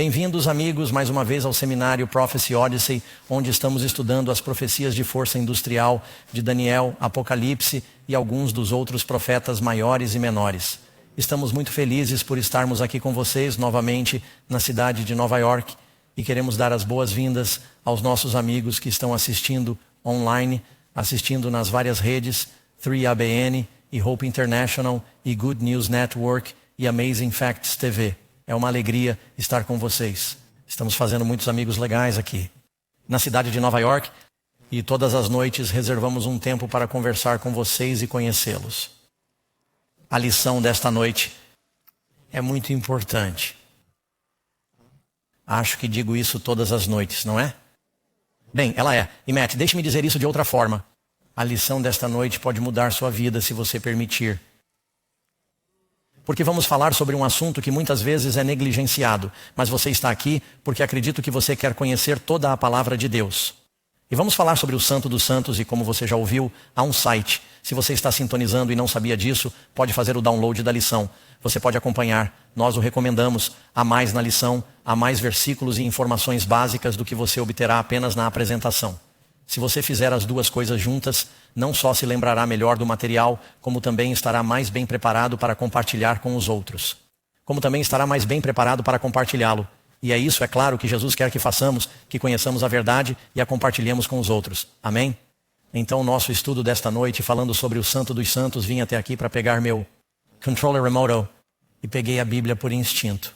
Bem-vindos, amigos, mais uma vez ao seminário Prophecy Odyssey, onde estamos estudando as profecias de força industrial de Daniel, Apocalipse e alguns dos outros profetas maiores e menores. Estamos muito felizes por estarmos aqui com vocês novamente na cidade de Nova York e queremos dar as boas-vindas aos nossos amigos que estão assistindo online, assistindo nas várias redes, 3ABN e Hope International e Good News Network e Amazing Facts TV. É uma alegria estar com vocês. Estamos fazendo muitos amigos legais aqui na cidade de Nova York e todas as noites reservamos um tempo para conversar com vocês e conhecê-los. A lição desta noite é muito importante. Acho que digo isso todas as noites, não é? Bem, ela é. E Matt, deixe-me dizer isso de outra forma. A lição desta noite pode mudar sua vida se você permitir. Porque vamos falar sobre um assunto que muitas vezes é negligenciado, mas você está aqui porque acredito que você quer conhecer toda a palavra de Deus. E vamos falar sobre o Santo dos Santos e como você já ouviu, há um site. Se você está sintonizando e não sabia disso, pode fazer o download da lição. Você pode acompanhar, nós o recomendamos. Há mais na lição, há mais versículos e informações básicas do que você obterá apenas na apresentação. Se você fizer as duas coisas juntas, não só se lembrará melhor do material, como também estará mais bem preparado para compartilhar com os outros. Como também estará mais bem preparado para compartilhá-lo. E é isso, é claro, que Jesus quer que façamos, que conheçamos a verdade e a compartilhemos com os outros. Amém? Então, nosso estudo desta noite, falando sobre o Santo dos Santos, vim até aqui para pegar meu controller remoto e peguei a Bíblia por instinto.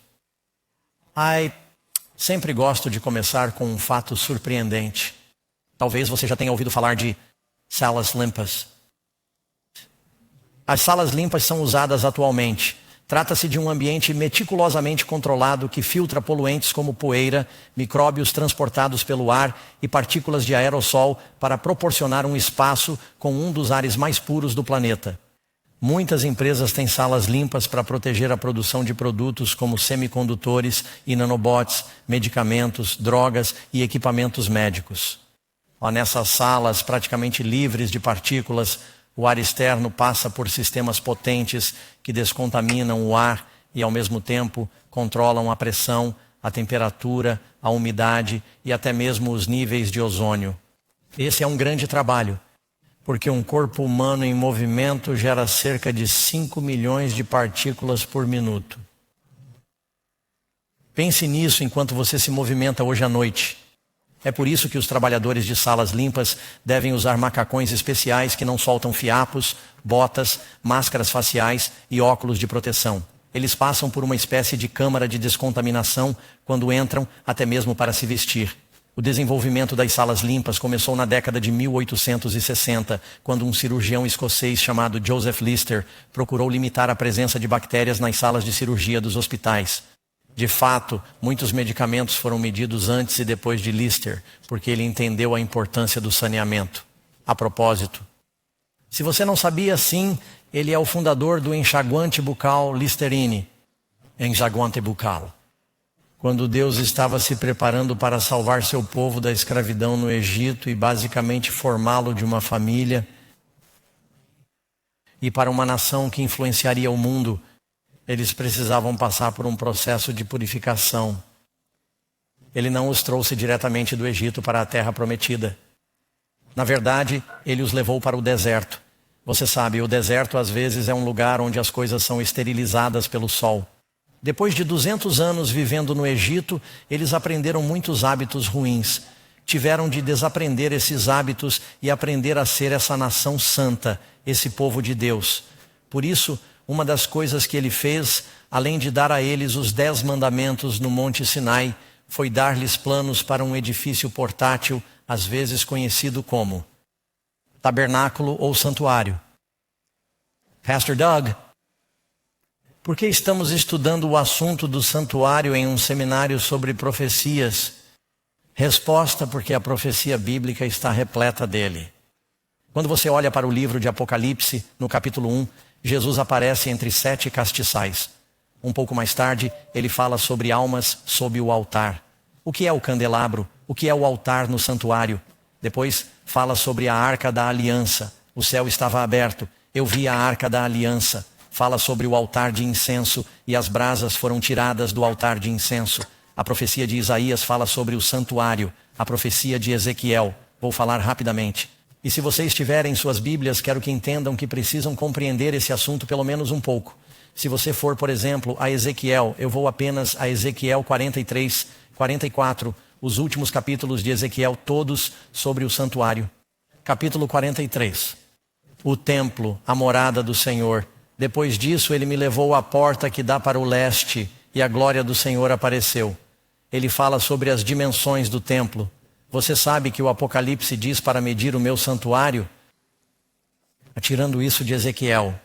Sempre gosto de começar com um fato surpreendente. Talvez você já tenha ouvido falar de salas limpas. As salas limpas são usadas atualmente. Trata-se de um ambiente meticulosamente controlado que filtra poluentes como poeira, micróbios transportados pelo ar e partículas de aerossol para proporcionar um espaço com um dos ares mais puros do planeta. Muitas empresas têm salas limpas para proteger a produção de produtos como semicondutores e nanobots, medicamentos, drogas e equipamentos médicos. Nessas salas praticamente livres de partículas, o ar externo passa por sistemas potentes que descontaminam o ar e, ao mesmo tempo, controlam a pressão, a temperatura, a umidade e até mesmo os níveis de ozônio. Esse é um grande trabalho, porque um corpo humano em movimento gera cerca de 5 milhões de partículas por minuto. Pense nisso enquanto você se movimenta hoje à noite. É por isso que os trabalhadores de salas limpas devem usar macacões especiais que não soltam fiapos, botas, máscaras faciais e óculos de proteção. Eles passam por uma espécie de câmara de descontaminação quando entram, até mesmo para se vestir. O desenvolvimento das salas limpas começou na década de 1860, quando um cirurgião escocês chamado Joseph Lister procurou limitar a presença de bactérias nas salas de cirurgia dos hospitais. De fato, muitos medicamentos foram medidos antes e depois de Lister, porque ele entendeu a importância do saneamento. A propósito, se você não sabia, sim, ele é o fundador do enxaguante bucal Listerine, enxaguante bucal. Quando Deus estava se preparando para salvar seu povo da escravidão no Egito e basicamente formá-lo de uma família e para uma nação que influenciaria o mundo, eles precisavam passar por um processo de purificação. Ele não os trouxe diretamente do Egito para a terra prometida. Na verdade, ele os levou para o deserto. Você sabe, o deserto às vezes é um lugar onde as coisas são esterilizadas pelo sol. Depois de 200 anos vivendo no Egito, eles aprenderam muitos hábitos ruins. Tiveram de desaprender esses hábitos e aprender a ser essa nação santa, esse povo de Deus. Por isso, uma das coisas que ele fez, além de dar a eles os 10 mandamentos no Monte Sinai, foi dar-lhes planos para um edifício portátil, às vezes conhecido como tabernáculo ou santuário. Pastor Doug, por que estamos estudando o assunto do santuário em um seminário sobre profecias? Resposta: porque a profecia bíblica está repleta dele. Quando você olha para o livro de Apocalipse, no capítulo 1, Jesus aparece entre 7 castiçais. Um pouco mais tarde, ele fala sobre almas sob o altar. O que é o candelabro? O que é o altar no santuário? Depois, fala sobre a arca da aliança. O céu estava aberto. Eu vi a arca da aliança. Fala sobre o altar de incenso e as brasas foram tiradas do altar de incenso. A profecia de Isaías fala sobre o santuário. A profecia de Ezequiel. Vou falar rapidamente. E se vocês tiverem suas Bíblias, quero que entendam que precisam compreender esse assunto pelo menos um pouco. Se você for, por exemplo, a Ezequiel, eu vou apenas a Ezequiel 43, 44, os últimos capítulos de Ezequiel, todos sobre o santuário. Capítulo 43. O templo, a morada do Senhor. Depois disso, ele me levou à porta que dá para o leste, e a glória do Senhor apareceu. Ele fala sobre as dimensões do templo. Você sabe que o Apocalipse diz para medir o meu santuário? Tirando isso de Ezequiel.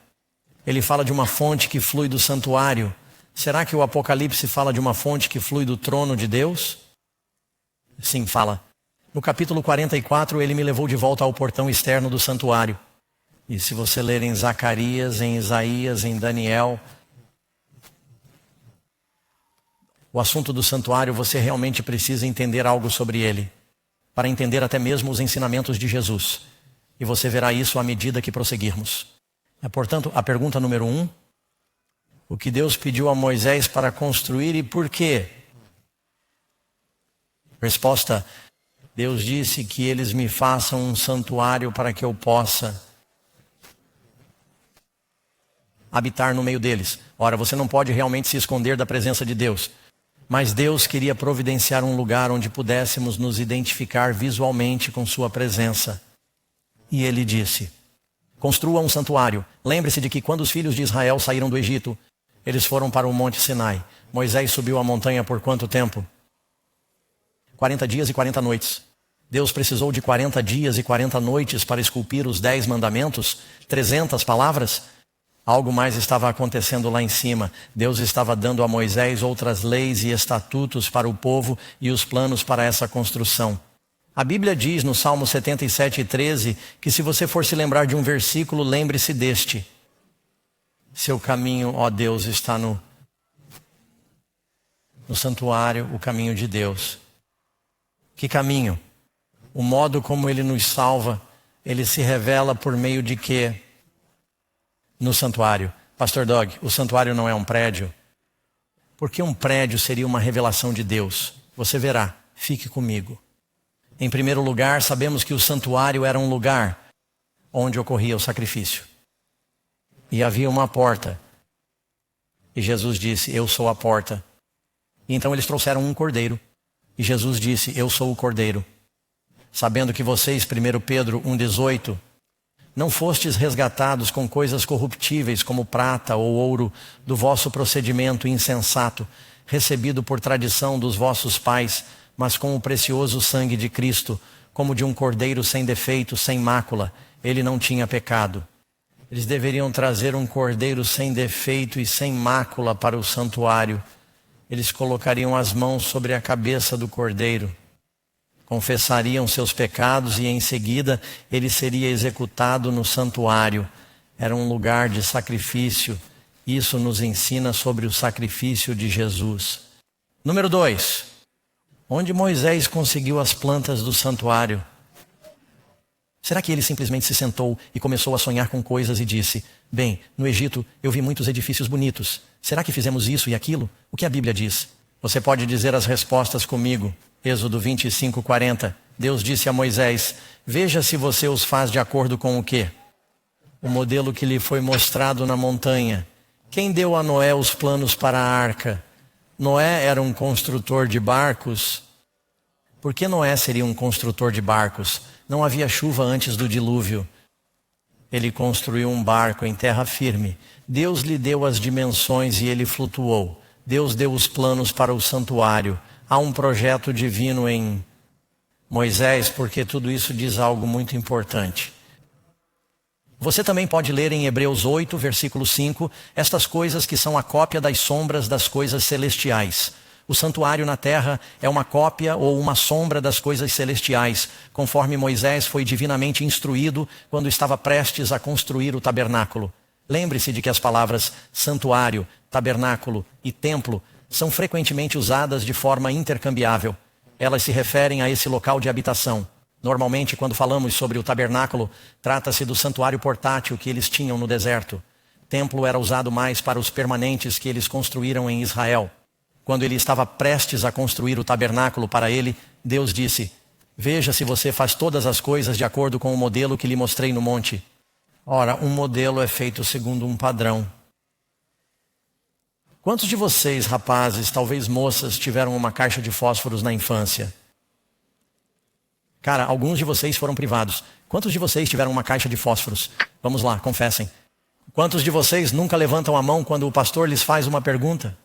Ele fala de uma fonte que flui do santuário. Será que o Apocalipse fala de uma fonte que flui do trono de Deus? Sim, fala. No capítulo 44, ele me levou de volta ao portão externo do santuário. E se você ler em Zacarias, em Isaías, em Daniel, o assunto do santuário, você realmente precisa entender algo sobre ele, para entender até mesmo os ensinamentos de Jesus. E você verá isso à medida que prosseguirmos. Portanto, a pergunta número 1, o que Deus pediu a Moisés para construir e por quê? Resposta, Deus disse que eles me façam um santuário para que eu possa habitar no meio deles. Ora, você não pode realmente se esconder da presença de Deus. Mas Deus queria providenciar um lugar onde pudéssemos nos identificar visualmente com sua presença. E ele disse, construa um santuário. Lembre-se de que quando os filhos de Israel saíram do Egito, eles foram para o Monte Sinai. Moisés subiu a montanha por quanto tempo? 40 dias e 40 noites. Deus precisou de 40 dias e 40 noites para esculpir os 10 mandamentos, 300 palavras. Algo mais estava acontecendo lá em cima. Deus estava dando a Moisés outras leis e estatutos para o povo e os planos para essa construção. A Bíblia diz no Salmo 77:13 que se você for se lembrar de um versículo, lembre-se deste. Seu caminho, ó Deus, está no santuário, o caminho de Deus. Que caminho? O modo como ele nos salva, ele se revela por meio de quê? No santuário. Pastor Doug, o santuário não é um prédio? Porque um prédio seria uma revelação de Deus. Você verá, fique comigo. Em primeiro lugar, sabemos que o santuário era um lugar onde ocorria o sacrifício. E havia uma porta. E Jesus disse, eu sou a porta. E então eles trouxeram um cordeiro. E Jesus disse, eu sou o cordeiro. Sabendo que vocês, 1 Pedro 1,18, não fostes resgatados com coisas corruptíveis como prata ou ouro do vosso procedimento insensato, recebido por tradição dos vossos pais, mas com o precioso sangue de Cristo, como de um cordeiro sem defeito, sem mácula. Ele não tinha pecado. Eles deveriam trazer um cordeiro sem defeito e sem mácula para o santuário. Eles colocariam as mãos sobre a cabeça do cordeiro, confessariam seus pecados e em seguida ele seria executado no santuário. Era um lugar de sacrifício. Isso nos ensina sobre o sacrifício de Jesus. Número 2. Onde Moisés conseguiu as plantas do santuário? Será que ele simplesmente se sentou e começou a sonhar com coisas e disse, bem, no Egito eu vi muitos edifícios bonitos. Será que fizemos isso e aquilo? O que a Bíblia diz? Você pode dizer as respostas comigo. Êxodo 25:40. Deus disse a Moisés, veja se você os faz de acordo com o quê? O modelo que lhe foi mostrado na montanha. Quem deu a Noé os planos para a arca? Noé era um construtor de barcos. Por que Noé seria um construtor de barcos? Não havia chuva antes do dilúvio. Ele construiu um barco em terra firme. Deus lhe deu as dimensões e ele flutuou. Deus deu os planos para o santuário. Há um projeto divino em Moisés, porque tudo isso diz algo muito importante. Você também pode ler em Hebreus 8, versículo 5, estas coisas que são a cópia das sombras das coisas celestiais. O santuário na terra é uma cópia ou uma sombra das coisas celestiais, conforme Moisés foi divinamente instruído quando estava prestes a construir o tabernáculo. Lembre-se de que as palavras santuário, tabernáculo e templo são frequentemente usadas de forma intercambiável. Elas se referem a esse local de habitação. Normalmente, quando falamos sobre o tabernáculo, trata-se do santuário portátil que eles tinham no deserto. Templo era usado mais para os permanentes que eles construíram em Israel. Quando ele estava prestes a construir o tabernáculo para ele, Deus disse: veja se você faz todas as coisas de acordo com o modelo que lhe mostrei no monte. Ora, um modelo é feito segundo um padrão. Quantos de vocês, rapazes, talvez moças, tiveram uma caixa de fósforos na infância? Cara, alguns de vocês foram privados. Quantos de vocês tiveram uma caixa de fósforos? Vamos lá, confessem. Quantos de vocês nunca levantam a mão quando o pastor lhes faz uma pergunta?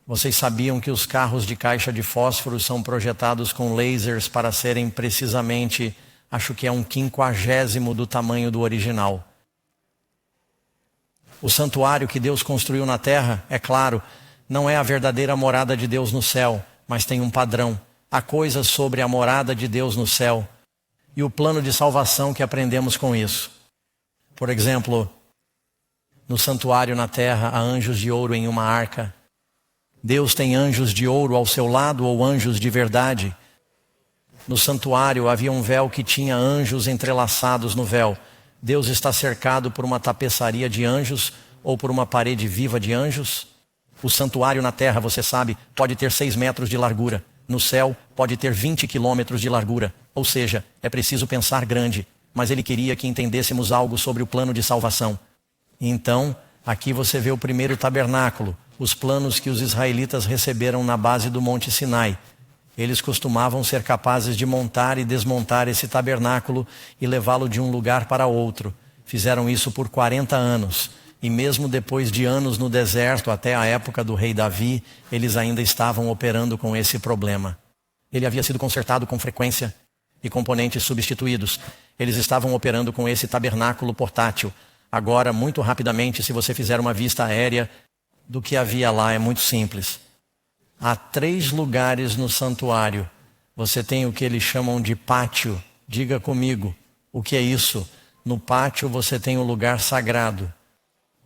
Vocês sabiam que os carros de caixa de fósforos são projetados com lasers para serem precisamente, acho que é 1/50 do tamanho do original. O santuário que Deus construiu na terra, é claro, não é a verdadeira morada de Deus no céu, mas tem um padrão. Há coisas sobre a morada de Deus no céu e o plano de salvação que aprendemos com isso. Por exemplo, no santuário na terra há anjos de ouro em uma arca. Deus tem anjos de ouro ao seu lado ou anjos de verdade? No santuário havia um véu que tinha anjos entrelaçados no véu. Deus está cercado por uma tapeçaria de anjos ou por uma parede viva de anjos? O santuário na terra, você sabe, pode ter 6 metros de largura. No céu, pode ter 20 quilômetros de largura. Ou seja, é preciso pensar grande. Mas ele queria que entendêssemos algo sobre o plano de salvação. Então, aqui você vê o primeiro tabernáculo, os planos que os israelitas receberam na base do Monte Sinai. Eles costumavam ser capazes de montar e desmontar esse tabernáculo e levá-lo de um lugar para outro. Fizeram isso por 40 anos. E mesmo depois de anos no deserto, até a época do rei Davi, eles ainda estavam operando com esse problema. Ele havia sido consertado com frequência e componentes substituídos. Eles estavam operando com esse tabernáculo portátil. Agora, muito rapidamente, se você fizer uma vista aérea do que havia lá, é muito simples. Há 3 lugares no santuário. Você tem o que eles chamam de pátio. Diga comigo, o que é isso? No pátio você tem o lugar sagrado,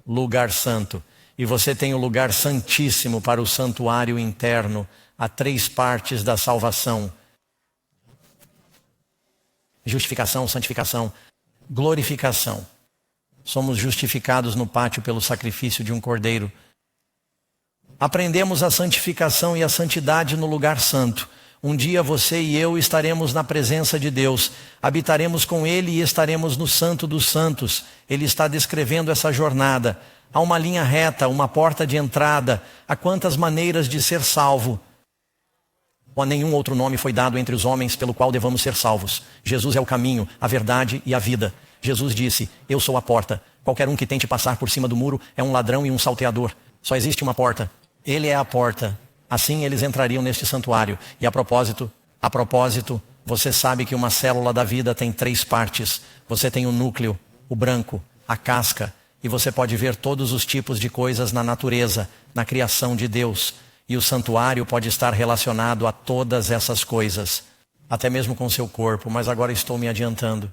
lugar santo. E você tem o lugar santíssimo para o santuário interno. Há 3 partes da salvação: justificação, santificação, glorificação. Somos justificados no pátio pelo sacrifício de um cordeiro. Aprendemos a santificação e a santidade no lugar santo. Um dia você e eu estaremos na presença de Deus, habitaremos com Ele e estaremos no Santo dos Santos. Ele está descrevendo essa jornada. Há uma linha reta, uma porta de entrada. Há quantas maneiras de ser salvo? Ou nenhum outro nome foi dado entre os homens pelo qual devamos ser salvos. Jesus é o caminho, a verdade e a vida. Jesus disse: eu sou a porta. Qualquer um que tente passar por cima do muro é um ladrão e um salteador. Só existe uma porta. Ele é a porta. Assim eles entrariam neste santuário. E a propósito, você sabe que uma célula da vida tem 3 partes. Você tem o núcleo, o branco, a casca. E você pode ver todos os tipos de coisas na natureza, na criação de Deus. E o santuário pode estar relacionado a todas essas coisas. Até mesmo com seu corpo, mas agora estou me adiantando.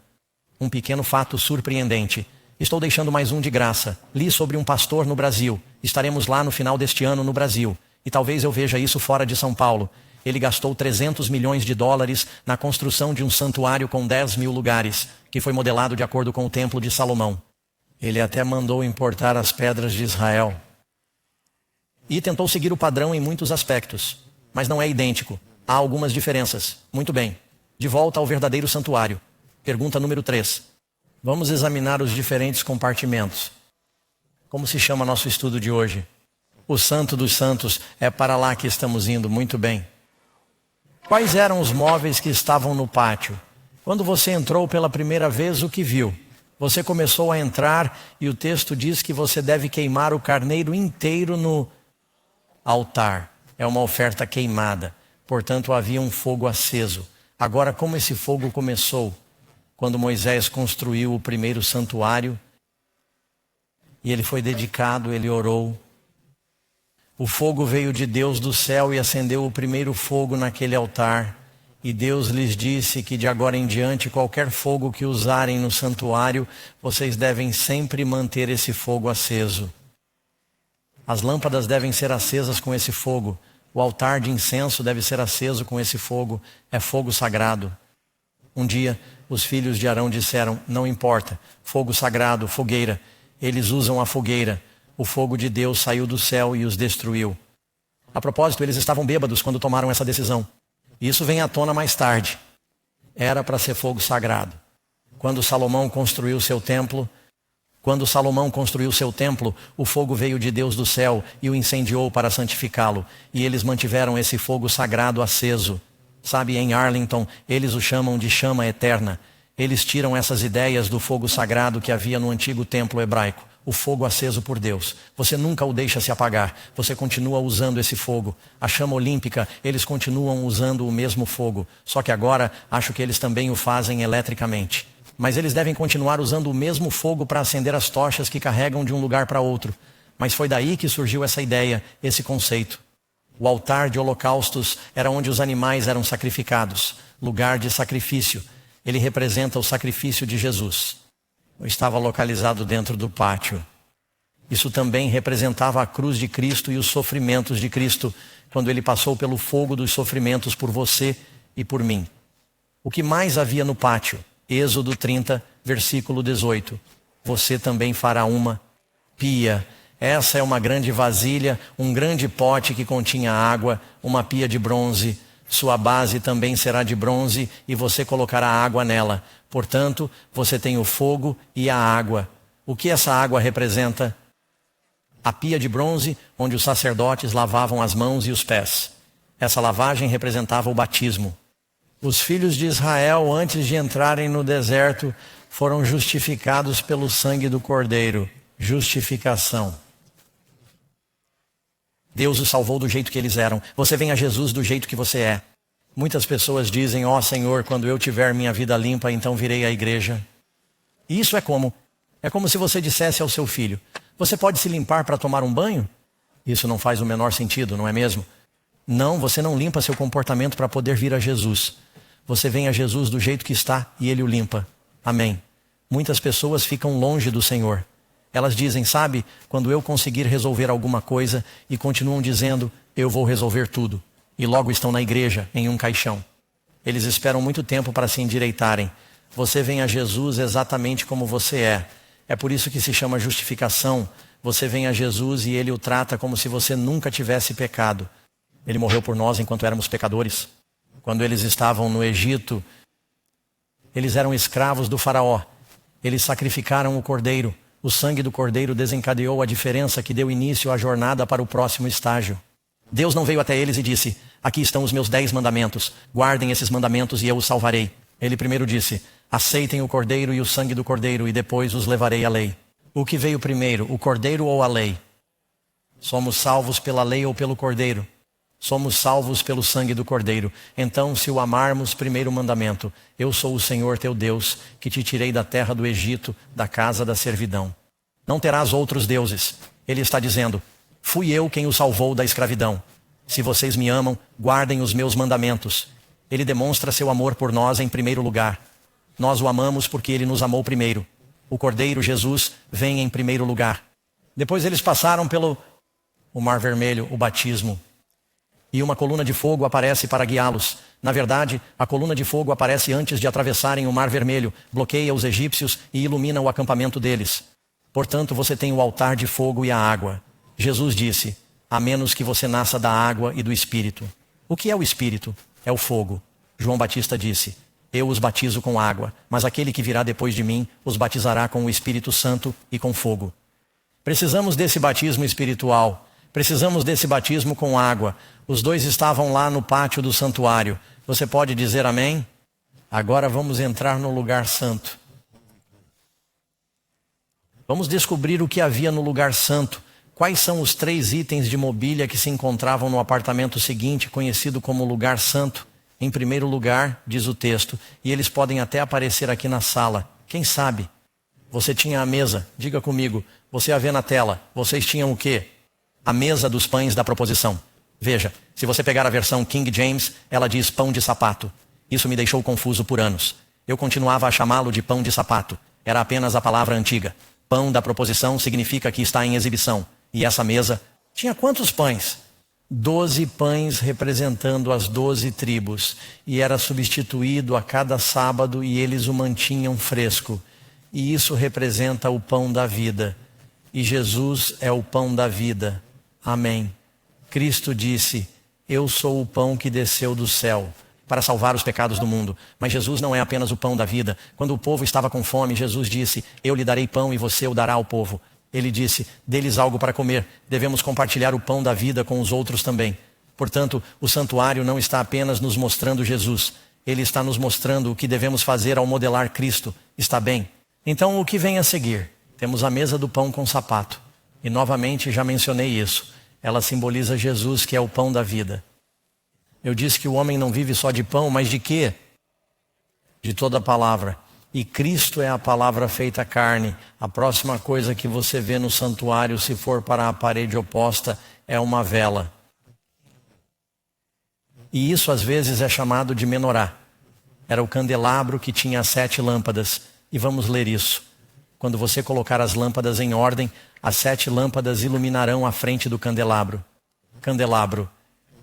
Um pequeno fato surpreendente. Estou deixando mais um de graça. Li sobre um pastor no Brasil. Estaremos lá no final deste ano no Brasil. E talvez eu veja isso fora de São Paulo. Ele gastou $300 milhões na construção de um santuário com 10.000 lugares, que foi modelado de acordo com o Templo de Salomão. Ele até mandou importar as pedras de Israel. E tentou seguir o padrão em muitos aspectos. Mas não é idêntico. Há algumas diferenças. Muito bem. De volta ao verdadeiro santuário. Pergunta número 3. Vamos examinar os diferentes compartimentos. Como se chama nosso estudo de hoje? O Santo dos Santos. É para lá que estamos indo. Muito bem. Quais eram os móveis que estavam no pátio? Quando você entrou pela primeira vez, o que viu? Você começou a entrar e o texto diz que você deve queimar o carneiro inteiro no altar. É uma oferta queimada. Portanto, havia um fogo aceso. Agora, como esse fogo começou? Quando Moisés construiu o primeiro santuário, e ele foi dedicado, ele orou. O fogo veio de Deus do céu e acendeu o primeiro fogo naquele altar. E Deus lhes disse que de agora em diante, qualquer fogo que usarem no santuário, vocês devem sempre manter esse fogo aceso. As lâmpadas devem ser acesas com esse fogo. O altar de incenso deve ser aceso com esse fogo. É fogo sagrado. Um dia, os filhos de Arão disseram: não importa, fogo sagrado, fogueira. Eles usam a fogueira. o fogo de Deus saiu do céu e os destruiu. A propósito, eles estavam bêbados quando tomaram essa decisão. Isso vem à tona mais tarde. Era para ser fogo sagrado. Quando Salomão construiu seu templo, o fogo veio de Deus do céu e o incendiou para santificá-lo. E eles mantiveram esse fogo sagrado aceso. Sabe, em Arlington, eles o chamam de chama eterna. Eles tiram essas ideias do fogo sagrado que havia no antigo templo hebraico. O fogo aceso por Deus. Você nunca o deixa se apagar. Você continua usando esse fogo. A chama olímpica, eles continuam usando o mesmo fogo. Só que agora, acho que eles também o fazem eletricamente. Mas eles devem continuar usando o mesmo fogo para acender as tochas que carregam de um lugar para outro. Mas foi daí que surgiu essa ideia, esse conceito. O altar de holocaustos era onde os animais eram sacrificados. Lugar de sacrifício. Ele representa o sacrifício de Jesus. Estava localizado dentro do pátio. Isso também representava a cruz de Cristo e os sofrimentos de Cristo, quando ele passou pelo fogo dos sofrimentos por você e por mim. O que mais havia no pátio? Êxodo 30, versículo 18. Você também fará uma pia. Essa é uma grande vasilha, um grande pote que continha água, uma pia de bronze. Sua base também será de bronze e você colocará água nela. Portanto, você tem o fogo e a água. O que essa água representa? A pia de bronze, onde os sacerdotes lavavam as mãos e os pés. Essa lavagem representava o batismo. Os filhos de Israel, antes de entrarem no deserto, foram justificados pelo sangue do Cordeiro. Justificação. Deus os salvou do jeito que eles eram. Você vem a Jesus do jeito que você é. Muitas pessoas dizem, ó Senhor, quando eu tiver minha vida limpa, então virei à igreja. E isso é como? É como se você dissesse ao seu filho, você pode se limpar para tomar um banho? Isso não faz o menor sentido, não é mesmo? Não, você não limpa seu comportamento para poder vir a Jesus. Você vem a Jesus do jeito que está e Ele o limpa. Amém. Muitas pessoas ficam longe do Senhor. Elas dizem, sabe, quando eu conseguir resolver alguma coisa, e continuam dizendo, eu vou resolver tudo. E logo estão na igreja, em um caixão. Eles esperam muito tempo para se endireitarem. Você vem a Jesus exatamente como você é. É por isso que se chama justificação. Você vem a Jesus e Ele o trata como se você nunca tivesse pecado. Ele morreu por nós enquanto éramos pecadores. Quando eles estavam no Egito, eles eram escravos do faraó. Eles sacrificaram o cordeiro. O sangue do cordeiro desencadeou a diferença que deu início à jornada para o próximo estágio. Deus não veio até eles e disse, aqui estão os meus 10 mandamentos. Guardem esses mandamentos e eu os salvarei. Ele primeiro disse, aceitem o cordeiro e o sangue do cordeiro e depois os levarei à lei. O que veio primeiro, o cordeiro ou a lei? Somos salvos pela lei ou pelo cordeiro? Somos salvos pelo sangue do Cordeiro. Então, se o amarmos, primeiro mandamento, eu sou o Senhor teu Deus, que te tirei da terra do Egito, da casa da servidão. Não terás outros deuses. Ele está dizendo, fui eu quem o salvou da escravidão. Se vocês me amam, guardem os meus mandamentos. Ele demonstra seu amor por nós em primeiro lugar. Nós o amamos porque ele nos amou primeiro. O Cordeiro, Jesus, vem em primeiro lugar. Depois eles passaram pelo Mar Vermelho, o batismo. E uma coluna de fogo aparece para guiá-los. Na verdade, a coluna de fogo aparece antes de atravessarem o Mar Vermelho, bloqueia os egípcios e ilumina o acampamento deles. Portanto, você tem o altar de fogo e a água. Jesus disse, a menos que você nasça da água e do Espírito. O que é o Espírito? É o fogo. João Batista disse, eu os batizo com água, mas aquele que virá depois de mim os batizará com o Espírito Santo e com fogo. Precisamos desse batismo espiritual. Precisamos desse batismo com água. Os dois estavam lá no pátio do santuário. Você pode dizer amém? Agora vamos entrar no lugar santo. Vamos descobrir o que havia no lugar santo. Quais são os 3 itens de mobília que se encontravam no apartamento seguinte, conhecido como lugar santo? Em primeiro lugar, diz o texto, e eles podem até aparecer aqui na sala. Quem sabe? Você tinha a mesa. Diga comigo. Você a vê na tela. Vocês tinham o quê? A mesa dos pães da proposição. Veja, se você pegar a versão King James, ela diz pão de sapato. Isso me deixou confuso por anos. Eu continuava a chamá-lo de pão de sapato. Era apenas a palavra antiga. Pão da proposição significa que está em exibição. E essa mesa tinha quantos pães? 12 pães representando as 12 tribos. E era substituído a cada sábado e eles o mantinham fresco. E isso representa o pão da vida. e Jesus é o pão da vida. Amém. Cristo disse: eu sou o pão que desceu do céu para salvar os pecados do mundo. Mas Jesus não é apenas o pão da vida. Quando o povo estava com fome, Jesus disse: eu lhe darei pão e você o dará ao povo. Ele disse: dê-lhes algo para comer. Devemos compartilhar o pão da vida com os outros também. Portanto, o santuário não está apenas nos mostrando Jesus. Ele está nos mostrando o que devemos fazer ao modelar Cristo. Está bem? Então, o que vem a seguir? Temos a mesa do pão com sapato. E novamente já mencionei isso. Ela simboliza Jesus, que é o pão da vida. Eu disse que o homem não vive só de pão, mas de quê? De toda a palavra. E Cristo é a palavra feita carne. A próxima coisa que você vê no santuário, se for para a parede oposta, é uma vela. E isso às vezes é chamado de menorá. Era o candelabro que tinha 7 lâmpadas. E vamos ler isso. Quando você colocar as lâmpadas em ordem, as 7 lâmpadas iluminarão a frente do candelabro. Candelabro.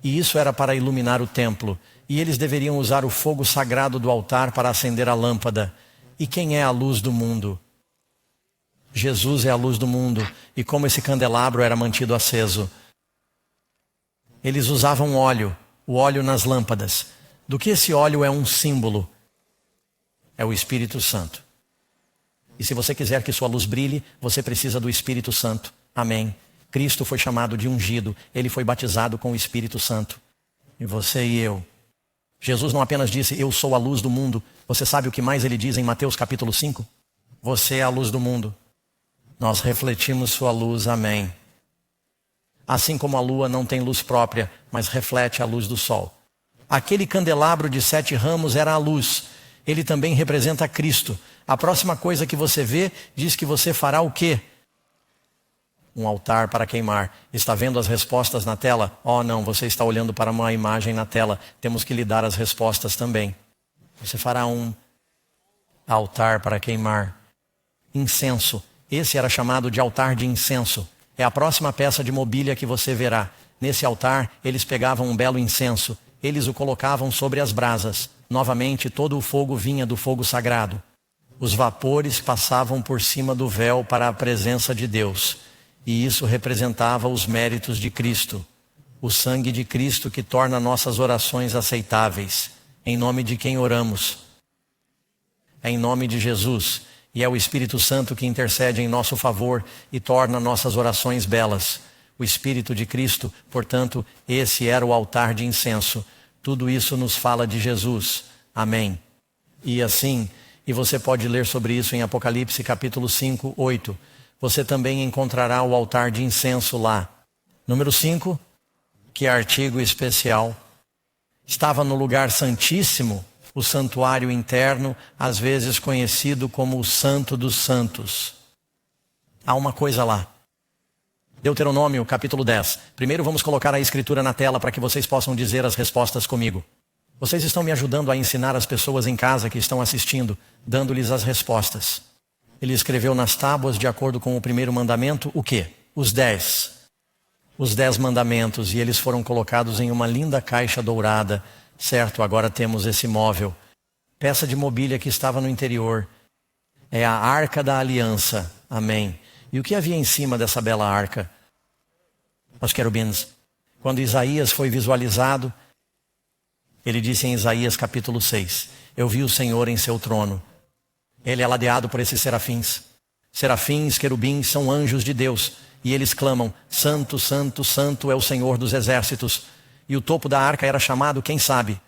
E isso era para iluminar o templo. E eles deveriam usar o fogo sagrado do altar para acender a lâmpada. E quem é a luz do mundo? Jesus é a luz do mundo. E como esse candelabro era mantido aceso? Eles usavam óleo, o óleo nas lâmpadas. Do que esse óleo é um símbolo? É o Espírito Santo. E se você quiser que sua luz brilhe, você precisa do Espírito Santo. Amém. Cristo foi chamado de ungido. Ele foi batizado com o Espírito Santo. E você e eu. Jesus não apenas disse: eu sou a luz do mundo. Você sabe o que mais ele diz em Mateus capítulo 5? Você é a luz do mundo. Nós refletimos sua luz. Amém. Assim como a lua não tem luz própria, mas reflete a luz do sol. Aquele candelabro de 7 ramos era a luz. Ele também representa Cristo. A próxima coisa que você vê diz que você fará o quê? Um altar para queimar. Está vendo as respostas na tela? Oh, não, você está olhando para uma imagem na tela. Temos que lhe dar as respostas também. Você fará um altar para queimar. Incenso. Esse era chamado de altar de incenso. É a próxima peça de mobília que você verá. Nesse altar, eles pegavam um belo incenso. Eles o colocavam sobre as brasas. Novamente, todo o fogo vinha do fogo sagrado. Os vapores passavam por cima do véu para a presença de Deus. E isso representava os méritos de Cristo. O sangue de Cristo que torna nossas orações aceitáveis. Em nome de quem oramos? É em nome de Jesus. E é o Espírito Santo que intercede em nosso favor e torna nossas orações belas. O Espírito de Cristo, portanto, esse era o altar de incenso. Tudo isso nos fala de Jesus. Amém. E assim, e você pode ler sobre isso em Apocalipse capítulo 5, 8. Você também encontrará o altar de incenso lá. Número 5, que artigo especial. Estava no lugar santíssimo, o santuário interno, às vezes conhecido como o Santo dos Santos. Há uma coisa lá. Deuteronômio, capítulo 10. Primeiro vamos colocar a escritura na tela para que vocês possam dizer as respostas comigo. Vocês estão me ajudando a ensinar as pessoas em casa que estão assistindo, dando-lhes as respostas. Ele escreveu nas tábuas, de acordo com o primeiro mandamento, o quê? Os 10. Os 10 mandamentos, e eles foram colocados em uma linda caixa dourada. Certo, agora temos esse móvel. Peça de mobília que estava no interior. É a Arca da Aliança. Amém. E o que havia em cima dessa bela arca? Os querubins. Quando Isaías foi visualizado, ele disse em Isaías capítulo 6, eu vi o Senhor em seu trono. Ele é ladeado por esses serafins. Serafins, querubins, são anjos de Deus. E eles clamam, santo, santo, santo é o Senhor dos exércitos. E o topo da arca era chamado, quem sabe?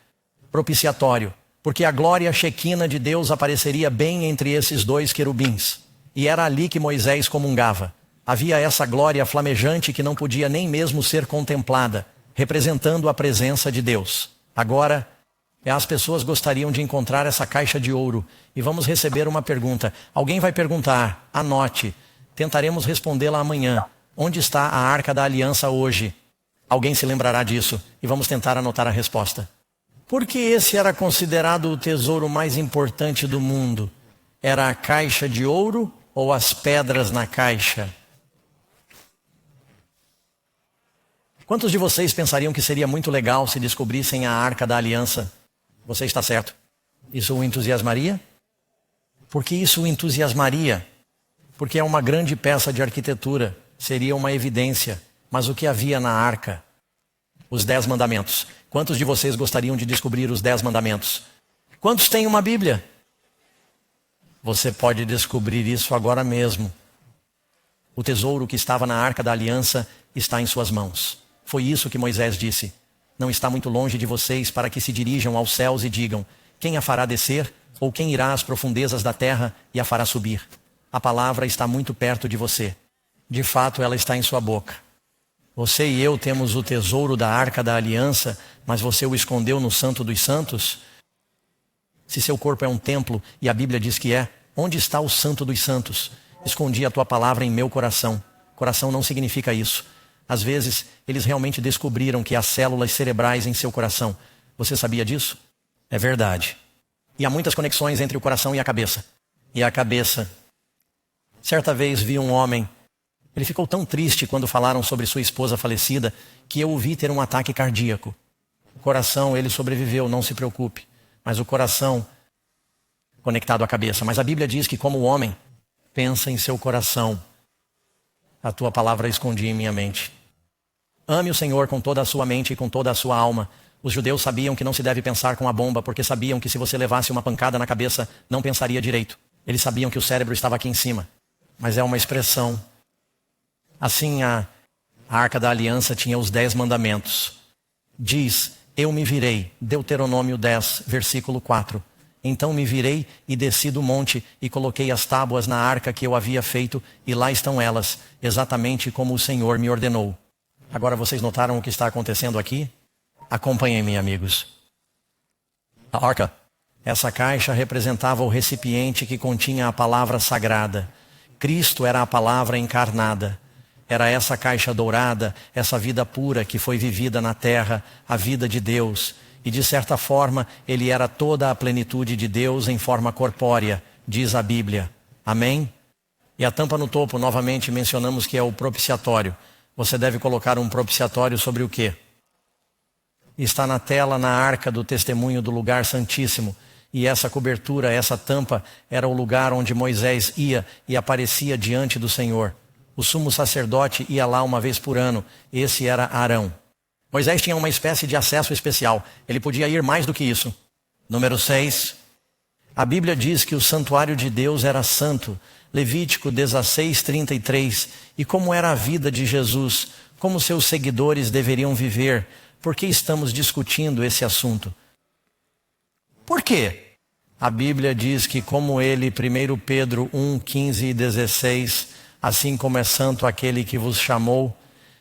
Propiciatório. Porque a glória shequina de Deus apareceria bem entre esses 2 querubins. E era ali que Moisés comungava. Havia essa glória flamejante que não podia nem mesmo ser contemplada, representando a presença de Deus. Agora, as pessoas gostariam de encontrar essa caixa de ouro. E vamos receber uma pergunta. Alguém vai perguntar, anote. Tentaremos respondê-la amanhã. Onde está a Arca da Aliança hoje? Alguém se lembrará disso. E vamos tentar anotar a resposta. Por que esse era considerado o tesouro mais importante do mundo? Era a caixa de ouro ou as pedras na caixa? Quantos de vocês pensariam que seria muito legal se descobrissem a Arca da Aliança? Você está certo. Isso o entusiasmaria? Porque isso o entusiasmaria. porque é uma grande peça de arquitetura, seria uma evidência. Mas o que havia na arca? Os 10 mandamentos. Quantos de vocês gostariam de descobrir os 10 mandamentos? Quantos têm uma Bíblia? Você pode descobrir isso agora mesmo. O tesouro que estava na arca da aliança está em suas mãos. Foi isso que Moisés disse. Não está muito longe de vocês para que se dirijam aos céus e digam: quem a fará descer? Ou quem irá às profundezas da terra e a fará subir? A palavra está muito perto de você. De fato, ela está em sua boca. Você e eu temos o tesouro da arca da aliança, mas você o escondeu no Santo dos Santos? Se seu corpo é um templo, e a Bíblia diz que é, onde está o Santo dos Santos? Escondi a tua palavra em meu coração. Coração não significa isso. Às vezes, eles realmente descobriram que há células cerebrais em seu coração. Você sabia disso? É verdade. E há muitas conexões entre o coração e a cabeça. E a cabeça. Certa vez vi um homem. Ele ficou tão triste quando falaram sobre sua esposa falecida que eu o vi ter um ataque cardíaco. O coração, ele sobreviveu, não se preocupe. Mas o coração conectado à cabeça. Mas a Bíblia diz que como o homem pensa em seu coração, a tua palavra escondi em minha mente. Ame o Senhor com toda a sua mente e com toda a sua alma. Os judeus sabiam que não se deve pensar com a bomba, porque sabiam que se você levasse uma pancada na cabeça, não pensaria direito. Eles sabiam que o cérebro estava aqui em cima. Mas é uma expressão. Assim, a Arca da Aliança tinha os 10 mandamentos. Diz: eu me virei, Deuteronômio 10, versículo 4. Então me virei e desci do monte e coloquei as tábuas na arca que eu havia feito, e lá estão elas, exatamente como o Senhor me ordenou. Agora vocês notaram o que está acontecendo aqui? Acompanhem-me, amigos. A arca, essa caixa representava o recipiente que continha a palavra sagrada. Cristo era a palavra encarnada. Era essa caixa dourada, essa vida pura que foi vivida na terra, a vida de Deus. E de certa forma, ele era toda a plenitude de Deus em forma corpórea, diz a Bíblia. Amém? E a tampa no topo, novamente mencionamos que é o propiciatório. Você deve colocar um propiciatório sobre o quê? Está na tela, na arca do testemunho do lugar santíssimo. E essa cobertura, essa tampa, era o lugar onde Moisés ia e aparecia diante do Senhor. O sumo sacerdote ia lá uma vez por ano. Esse era Arão. Moisés tinha uma espécie de acesso especial. Ele podia ir mais do que isso. Número 6. A Bíblia diz que o santuário de Deus era santo. Levítico 16, 33. E como era a vida de Jesus? Como seus seguidores deveriam viver? Por que estamos discutindo esse assunto? Por quê? A Bíblia diz que como ele, 1 Pedro 1, 15 e 16, assim como é santo aquele que vos chamou,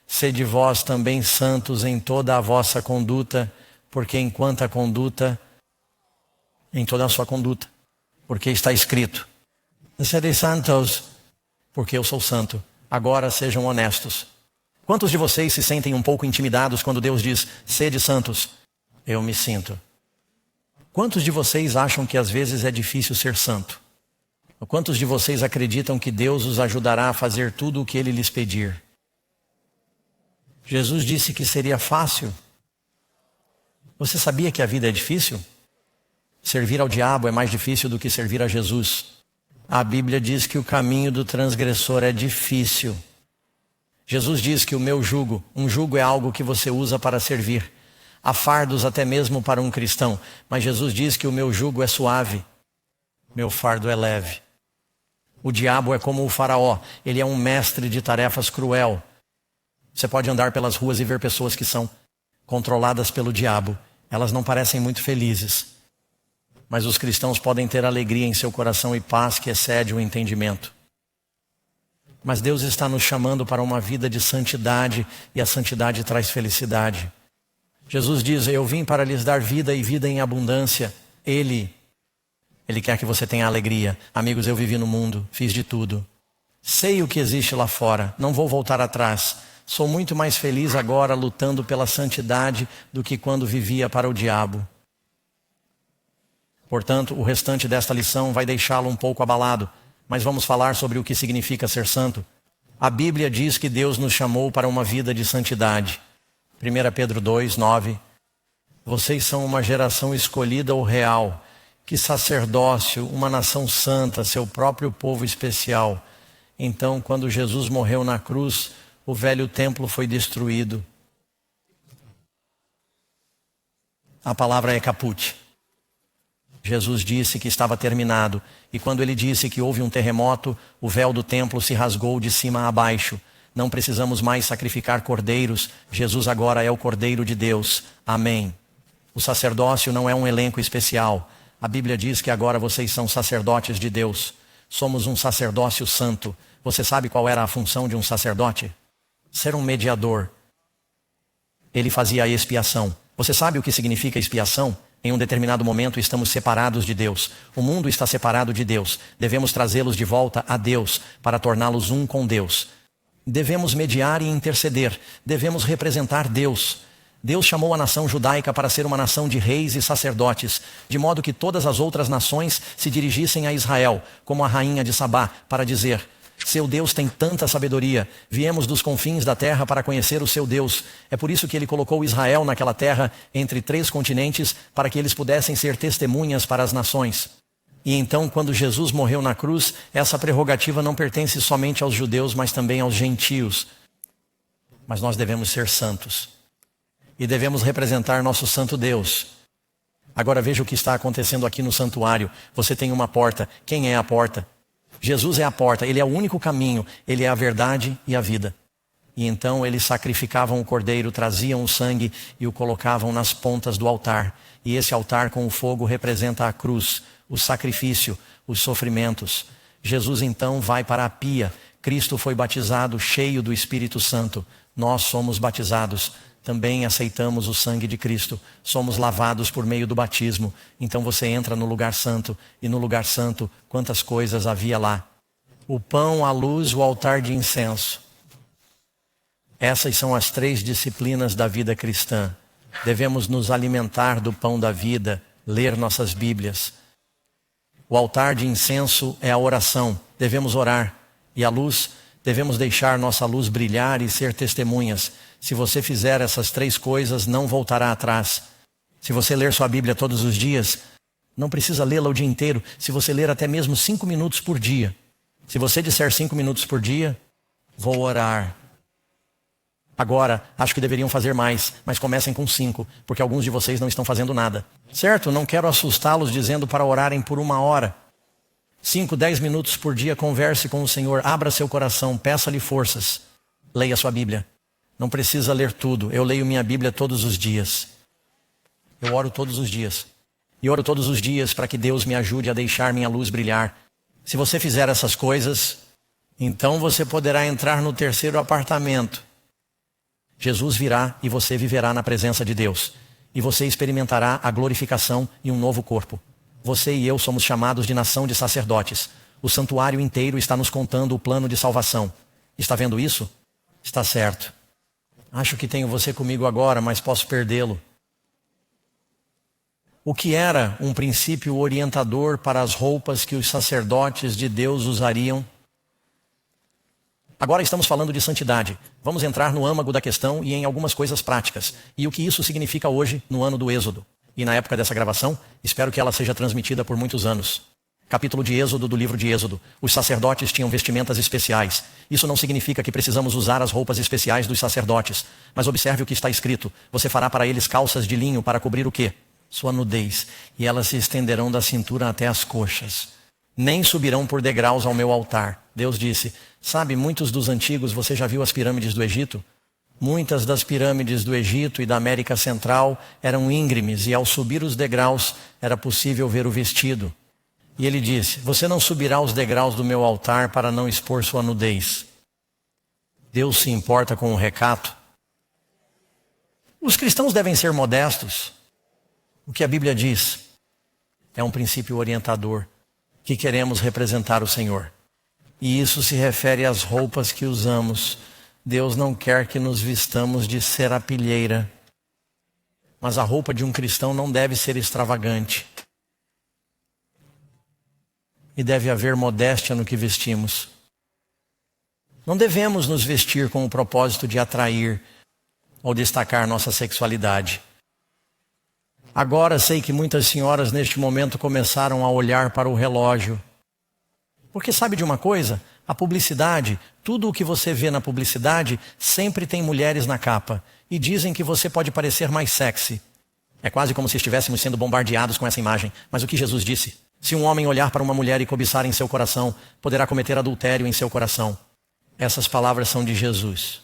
sede vós também santos em toda a vossa conduta, porque enquanto a conduta, em toda a sua conduta, porque está escrito, sede santos, porque eu sou santo. Agora sejam honestos. Quantos de vocês se sentem um pouco intimidados quando Deus diz, sede santos? Eu me sinto. Quantos de vocês acham que às vezes é difícil ser santo? Quantos de vocês acreditam que Deus os ajudará a fazer tudo o que Ele lhes pedir? Jesus disse que seria fácil. Você sabia que a vida é difícil? Servir ao diabo é mais difícil do que servir a Jesus. A Bíblia diz que o caminho do transgressor é difícil. Jesus diz que o meu jugo, um jugo é algo que você usa para servir. Há fardos até mesmo para um cristão, mas Jesus diz que o meu jugo é suave, meu fardo é leve. O diabo é como o faraó, ele é um mestre de tarefas cruel. Você pode andar pelas ruas e ver pessoas que são controladas pelo diabo. Elas não parecem muito felizes. Mas os cristãos podem ter alegria em seu coração e paz que excede o entendimento. Mas Deus está nos chamando para uma vida de santidade, e a santidade traz felicidade. Jesus diz, eu vim para lhes dar vida e vida em abundância. Ele quer que você tenha alegria. Amigos, eu vivi no mundo, fiz de tudo. Sei o que existe lá fora, não vou voltar atrás. Sou muito mais feliz agora lutando pela santidade do que quando vivia para o diabo. Portanto, o restante desta lição vai deixá-lo um pouco abalado, mas vamos falar sobre o que significa ser santo. A Bíblia diz que Deus nos chamou para uma vida de santidade. 1 Pedro 2, 9. Vocês são uma geração escolhida ou real, que sacerdócio, uma nação santa, seu próprio povo especial. Então, quando Jesus morreu na cruz, o velho templo foi destruído. A palavra é caput. Jesus disse que estava terminado. E quando ele disse que houve um terremoto, o véu do templo se rasgou de cima a baixo. Não precisamos mais sacrificar cordeiros. Jesus agora é o Cordeiro de Deus. Amém. O sacerdócio não é um elenco especial. A Bíblia diz que agora vocês são sacerdotes de Deus. Somos um sacerdócio santo. Você sabe qual era a função de um sacerdote? Ser um mediador. Ele fazia a expiação. Você sabe o que significa expiação? Em um determinado momento estamos separados de Deus. O mundo está separado de Deus. Devemos trazê-los de volta a Deus para torná-los um com Deus. Devemos mediar e interceder. Devemos representar Deus. Deus chamou a nação judaica para ser uma nação de reis e sacerdotes, de modo que todas as outras nações se dirigissem a Israel, como a rainha de Sabá, para dizer: seu Deus tem tanta sabedoria, viemos dos confins da terra para conhecer o seu Deus. É por isso que ele colocou Israel naquela terra, entre 3 continentes, para que eles pudessem ser testemunhas para as nações. E então, quando Jesus morreu na cruz, essa prerrogativa não pertence somente aos judeus, mas também aos gentios. Mas nós devemos ser santos. E devemos representar nosso santo Deus. Agora veja o que está acontecendo aqui no santuário. Você tem uma porta. Quem é a porta? Jesus é a porta. Ele é o único caminho. Ele é a verdade e a vida. E então eles sacrificavam o cordeiro, traziam o sangue e o colocavam nas pontas do altar. E esse altar com o fogo representa a cruz, o sacrifício, os sofrimentos. Jesus então vai para a pia. Cristo foi batizado cheio do Espírito Santo. Nós somos batizados. Também aceitamos o sangue de Cristo. Somos lavados por meio do batismo. Então você entra no lugar santo. E no lugar santo, quantas coisas havia lá? O pão, a luz, o altar de incenso. Essas são as 3 disciplinas da vida cristã. Devemos nos alimentar do pão da vida, ler nossas Bíblias. O altar de incenso é a oração. Devemos orar. E a luz, devemos deixar nossa luz brilhar e ser testemunhas. Se você fizer essas 3 coisas, não voltará atrás. Se você ler sua Bíblia todos os dias, não precisa lê-la o dia inteiro. Se você ler até mesmo 5 minutos por dia. Se você disser 5 minutos por dia, vou orar. Agora, acho que deveriam fazer mais, mas comecem com 5, porque alguns de vocês não estão fazendo nada. Certo? Não quero assustá-los dizendo para orarem por 1 hora. 5, 10 minutos por dia, converse com o Senhor, abra seu coração, peça-lhe forças. Leia sua Bíblia. Não precisa ler tudo. Eu leio minha Bíblia todos os dias. Eu oro todos os dias. E oro todos os dias para que Deus me ajude a deixar minha luz brilhar. Se você fizer essas coisas, então você poderá entrar no 3º apartamento. Jesus virá e você viverá na presença de Deus. E você experimentará a glorificação e um novo corpo. Você e eu somos chamados de nação de sacerdotes. O santuário inteiro está nos contando o plano de salvação. Está vendo isso? Está certo. Acho que tenho você comigo agora, mas posso perdê-lo. O que era um princípio orientador para as roupas que os sacerdotes de Deus usariam? Agora estamos falando de santidade. Vamos entrar no âmago da questão e em algumas coisas práticas. E o que isso significa hoje, no ano do Êxodo. E na época dessa gravação, espero que ela seja transmitida por muitos anos. Capítulo de Êxodo do livro de Êxodo. Os sacerdotes tinham vestimentas especiais. Isso não significa que precisamos usar as roupas especiais dos sacerdotes. Mas observe o que está escrito. Você fará para eles calças de linho para cobrir o quê? Sua nudez. E elas se estenderão da cintura até as coxas. Nem subirão por degraus ao meu altar. Deus disse, sabe, muitos dos antigos, você já viu as pirâmides do Egito? Muitas das pirâmides do Egito e da América Central eram íngremes e ao subir os degraus era possível ver o vestido. E ele disse, você não subirá os degraus do meu altar para não expor sua nudez. Deus se importa com o recato. Os cristãos devem ser modestos. O que a Bíblia diz é um princípio orientador, que queremos representar o Senhor. E isso se refere às roupas que usamos. Deus não quer que nos vistamos de serapilheira. Mas a roupa de um cristão não deve ser extravagante. E deve haver modéstia no que vestimos. Não devemos nos vestir com o propósito de atrair ou destacar nossa sexualidade. Agora sei que muitas senhoras neste momento começaram a olhar para o relógio. Porque sabe de uma coisa? A publicidade, tudo o que você vê na publicidade, sempre tem mulheres na capa. E dizem que você pode parecer mais sexy. É quase como se estivéssemos sendo bombardeados com essa imagem. Mas o que Jesus disse? Se um homem olhar para uma mulher e cobiçar em seu coração, poderá cometer adultério em seu coração. Essas palavras são de Jesus.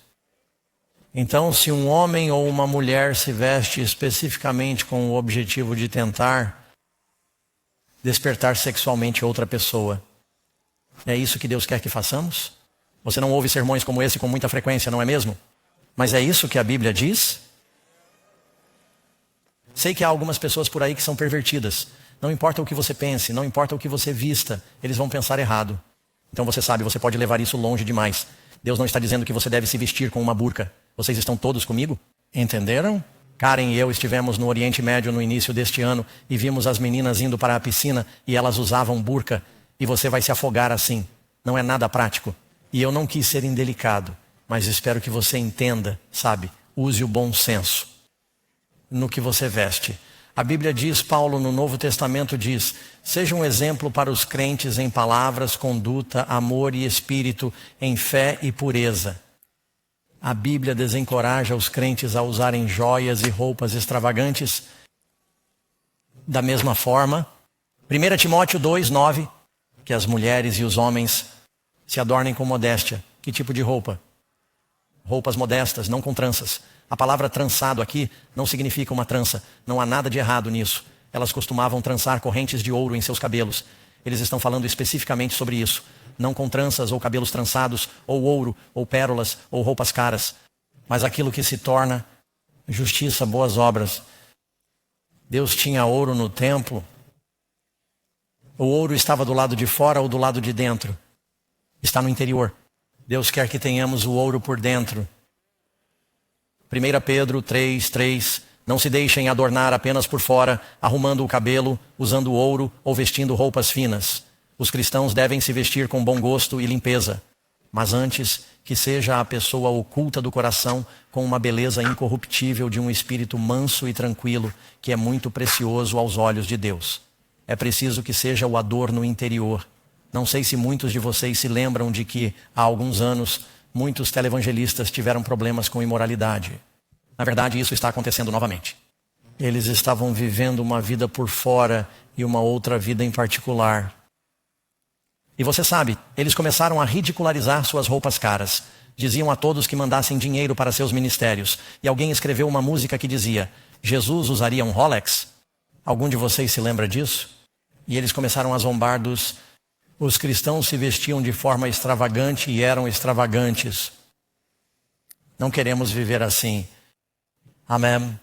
Então, se um homem ou uma mulher se veste especificamente com o objetivo de tentar despertar sexualmente outra pessoa, é isso que Deus quer que façamos? Você não ouve sermões como esse com muita frequência, não é mesmo? Mas é isso que a Bíblia diz? Sei que há algumas pessoas por aí que são pervertidas. Não importa o que você pense, não importa o que você vista, eles vão pensar errado. Então você sabe, você pode levar isso longe demais. Deus não está dizendo que você deve se vestir com uma burca. Vocês estão todos comigo? Entenderam? Karen e eu estivemos no Oriente Médio no início deste ano e vimos as meninas indo para a piscina e elas usavam burca. E você vai se afogar assim. Não é nada prático. E eu não quis ser indelicado, mas espero que você entenda, sabe? Use o bom senso no que você veste. A Bíblia diz, Paulo no Novo Testamento diz, seja um exemplo para os crentes em palavras, conduta, amor e espírito, em fé e pureza. A Bíblia desencoraja os crentes a usarem joias e roupas extravagantes. Da mesma forma, 1 Timóteo 2:9, que as mulheres e os homens se adornem com modéstia. Que tipo de roupa? Roupas modestas, não com tranças. A palavra trançado aqui não significa uma trança. Não há nada de errado nisso. Elas costumavam trançar correntes de ouro em seus cabelos. Eles estão falando especificamente sobre isso. Não com tranças ou cabelos trançados, ou ouro, ou pérolas, ou roupas caras. Mas aquilo que se torna justiça, boas obras. Deus tinha ouro no templo. O ouro estava do lado de fora ou do lado de dentro? Está no interior. Deus quer que tenhamos o ouro por dentro. 1 Pedro 3:3. Não se deixem adornar apenas por fora, arrumando o cabelo, usando ouro ou vestindo roupas finas. Os cristãos devem se vestir com bom gosto e limpeza. Mas antes, que seja a pessoa oculta do coração com uma beleza incorruptível de um espírito manso e tranquilo, que é muito precioso aos olhos de Deus. É preciso que seja o adorno interior. Não sei se muitos de vocês se lembram de que, há alguns anos, muitos televangelistas tiveram problemas com imoralidade. Na verdade, isso está acontecendo novamente. Eles estavam vivendo uma vida por fora e uma outra vida em particular. E você sabe, eles começaram a ridicularizar suas roupas caras. Diziam a todos que mandassem dinheiro para seus ministérios. E alguém escreveu uma música que dizia, Jesus usaria um Rolex? Algum de vocês se lembra disso? E eles começaram a zombar dos... Os cristãos se vestiam de forma extravagante e eram extravagantes. Não queremos viver assim. Amém.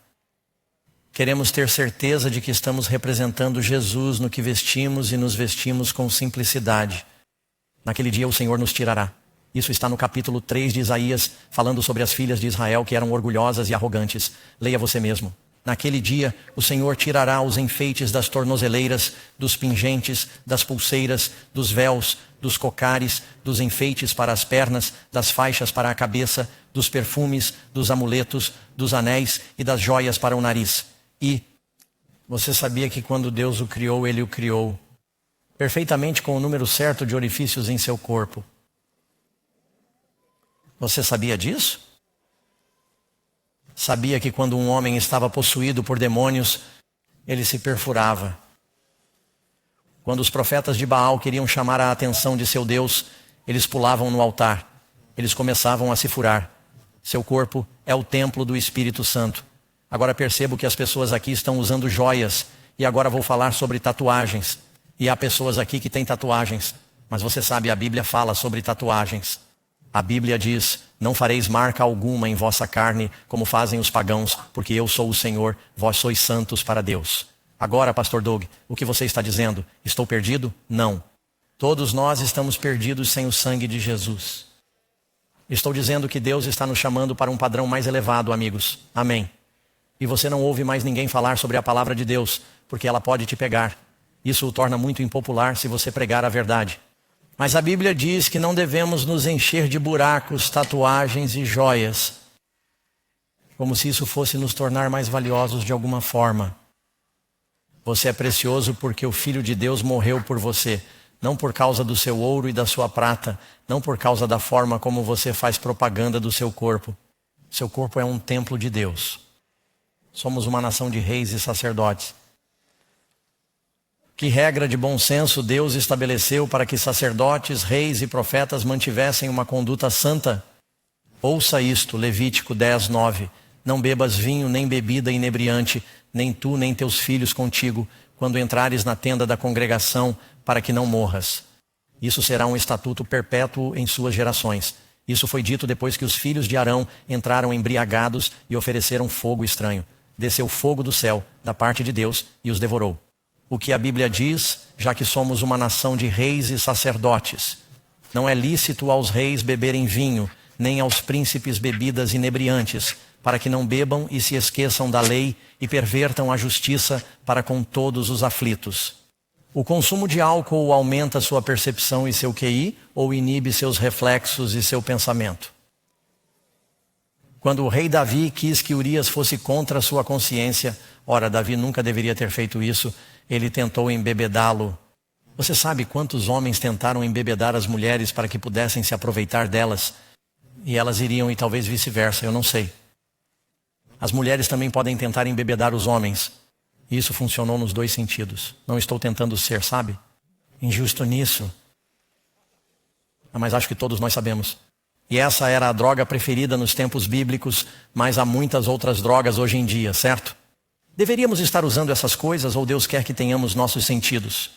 Queremos ter certeza de que estamos representando Jesus no que vestimos e nos vestimos com simplicidade. Naquele dia o Senhor nos tirará. Isso está no capítulo 3 de Isaías, falando sobre as filhas de Israel que eram orgulhosas e arrogantes. Leia você mesmo. Naquele dia, o Senhor tirará os enfeites das tornozeleiras, dos pingentes, das pulseiras, dos véus, dos cocares, dos enfeites para as pernas, das faixas para a cabeça, dos perfumes, dos amuletos, dos anéis e das joias para o nariz. E você sabia que quando Deus o criou, Ele o criou perfeitamente com o número certo de orifícios em seu corpo. Você sabia disso? Sabia que quando um homem estava possuído por demônios, ele se perfurava. Quando os profetas de Baal queriam chamar a atenção de seu Deus, eles pulavam no altar. Eles começavam a se furar. Seu corpo é o templo do Espírito Santo. Agora percebo que as pessoas aqui estão usando joias. E agora vou falar sobre tatuagens. E há pessoas aqui que têm tatuagens. Mas você sabe, a Bíblia fala sobre tatuagens. A Bíblia diz, não fareis marca alguma em vossa carne, como fazem os pagãos, porque eu sou o Senhor, vós sois santos para Deus. Agora, pastor Doug, o que você está dizendo? Estou perdido? Não. Todos nós estamos perdidos sem o sangue de Jesus. Estou dizendo que Deus está nos chamando para um padrão mais elevado, amigos. Amém. E você não ouve mais ninguém falar sobre a palavra de Deus, porque ela pode te pegar. Isso o torna muito impopular se você pregar a verdade. Mas a Bíblia diz que não devemos nos encher de buracos, tatuagens e joias, como se isso fosse nos tornar mais valiosos de alguma forma. Você é precioso porque o Filho de Deus morreu por você. não por causa do seu ouro e da sua prata, não por causa da forma como você faz propaganda do seu corpo. Seu corpo é um templo de Deus. Somos uma nação de reis e sacerdotes. Que regra de bom senso Deus estabeleceu para que sacerdotes, reis e profetas mantivessem uma conduta santa? Ouça isto, Levítico 10, 9. Não bebas vinho nem bebida inebriante, nem tu nem teus filhos contigo, quando entrares na tenda da congregação, para que não morras. Isso será um estatuto perpétuo em suas gerações. Isso foi dito depois que os filhos de Arão entraram embriagados e ofereceram fogo estranho. Desceu fogo do céu, da parte de Deus, e os devorou. O que a Bíblia diz, já que somos uma nação de reis e sacerdotes: não é lícito aos reis beberem vinho, nem aos príncipes bebidas inebriantes, para que não bebam e se esqueçam da lei e pervertam a justiça para com todos os aflitos. O consumo de álcool aumenta sua percepção e seu QI, ou inibe seus reflexos e seu pensamento? Quando o rei Davi quis que Urias fosse contra sua consciência, ora, Davi nunca deveria ter feito isso, ele tentou embebedá-lo. Você sabe quantos homens tentaram embebedar as mulheres para que pudessem se aproveitar delas? E elas iriam, e talvez vice-versa, eu não sei. As mulheres também podem tentar embebedar os homens. E isso funcionou nos dois sentidos. Não estou tentando ser, sabe, injusto nisso. Mas acho que todos nós sabemos. E essa era a droga preferida nos tempos bíblicos, mas há muitas outras drogas hoje em dia, certo? Deveríamos estar usando essas coisas, ou Deus quer que tenhamos nossos sentidos?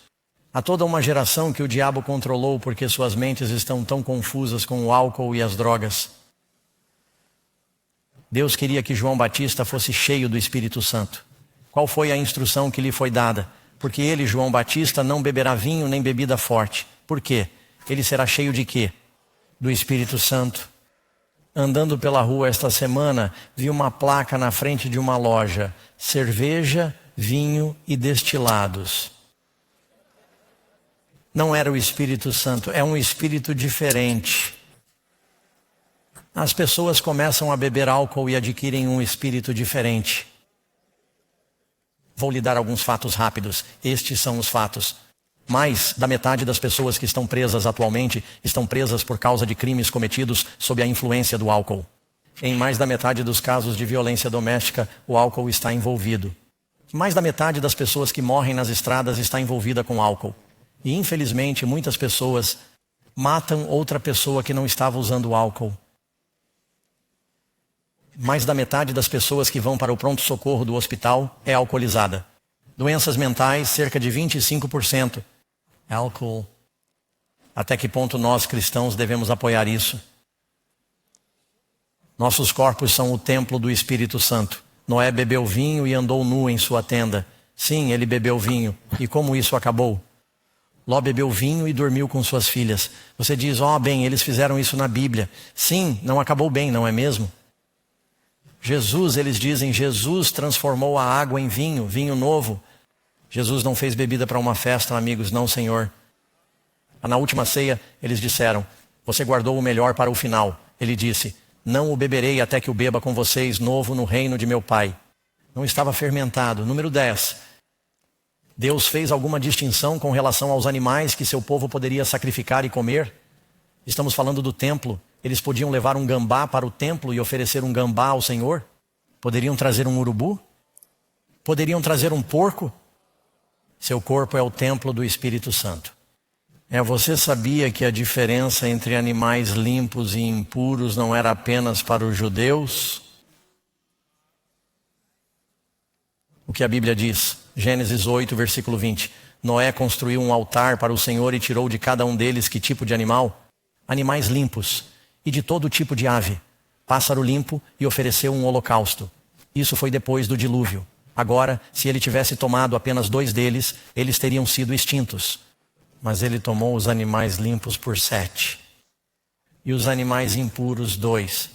Há toda uma geração que o diabo controlou porque suas mentes estão tão confusas com o álcool e as drogas. Deus queria que João Batista fosse cheio do Espírito Santo. Qual foi a instrução que lhe foi dada? Porque ele, João Batista, não beberá vinho nem bebida forte. Por quê? Ele será cheio de quê? Do Espírito Santo. Andando pela rua esta semana, vi uma placa na frente de uma loja: cerveja, vinho e destilados. Não era o Espírito Santo, é um espírito diferente. As pessoas começam a beber álcool e adquirem um espírito diferente. Vou lhe dar alguns fatos rápidos. Estes são os fatos. Mais da metade das pessoas que estão presas atualmente estão presas por causa de crimes cometidos sob a influência do álcool. Em mais da metade dos casos de violência doméstica, o álcool está envolvido. Mais da metade das pessoas que morrem nas estradas está envolvida com álcool. E infelizmente muitas pessoas matam outra pessoa que não estava usando álcool. Mais da metade das pessoas que vão para o pronto-socorro do hospital é alcoolizada. Doenças mentais, cerca de 25%. Álcool. Até que ponto nós, cristãos, devemos apoiar isso? Nossos corpos são o templo do Espírito Santo. Noé bebeu vinho e andou nu em sua tenda. Sim, ele bebeu vinho. E como isso acabou? Ló bebeu vinho e dormiu com suas filhas. Você diz, bem, eles fizeram isso na Bíblia. Sim, não acabou bem, não é mesmo? Jesus, eles dizem, Jesus transformou a água em vinho, vinho novo. Jesus não fez bebida para uma festa, amigos, não, Senhor. Na última ceia, eles disseram, você guardou o melhor para o final. Ele disse, não o beberei até que o beba com vocês, novo no reino de meu Pai. Não estava fermentado. Número 10. Deus fez alguma distinção com relação aos animais que seu povo poderia sacrificar e comer? Estamos falando do templo. Eles podiam levar um gambá para o templo e oferecer um gambá ao Senhor? Poderiam trazer um urubu? Poderiam trazer um porco? Seu corpo é o templo do Espírito Santo. Você sabia que a diferença entre animais limpos e impuros não era apenas para os judeus? O que a Bíblia diz? Gênesis 8, versículo 20. Noé construiu um altar para o Senhor e tirou de cada um deles que tipo de animal? Animais limpos e de todo tipo de ave. Pássaro limpo, e ofereceu um holocausto. Isso foi depois do dilúvio. Agora, se ele tivesse tomado apenas 2 deles, eles teriam sido extintos. Mas ele tomou os animais limpos por 7. E os animais impuros 2.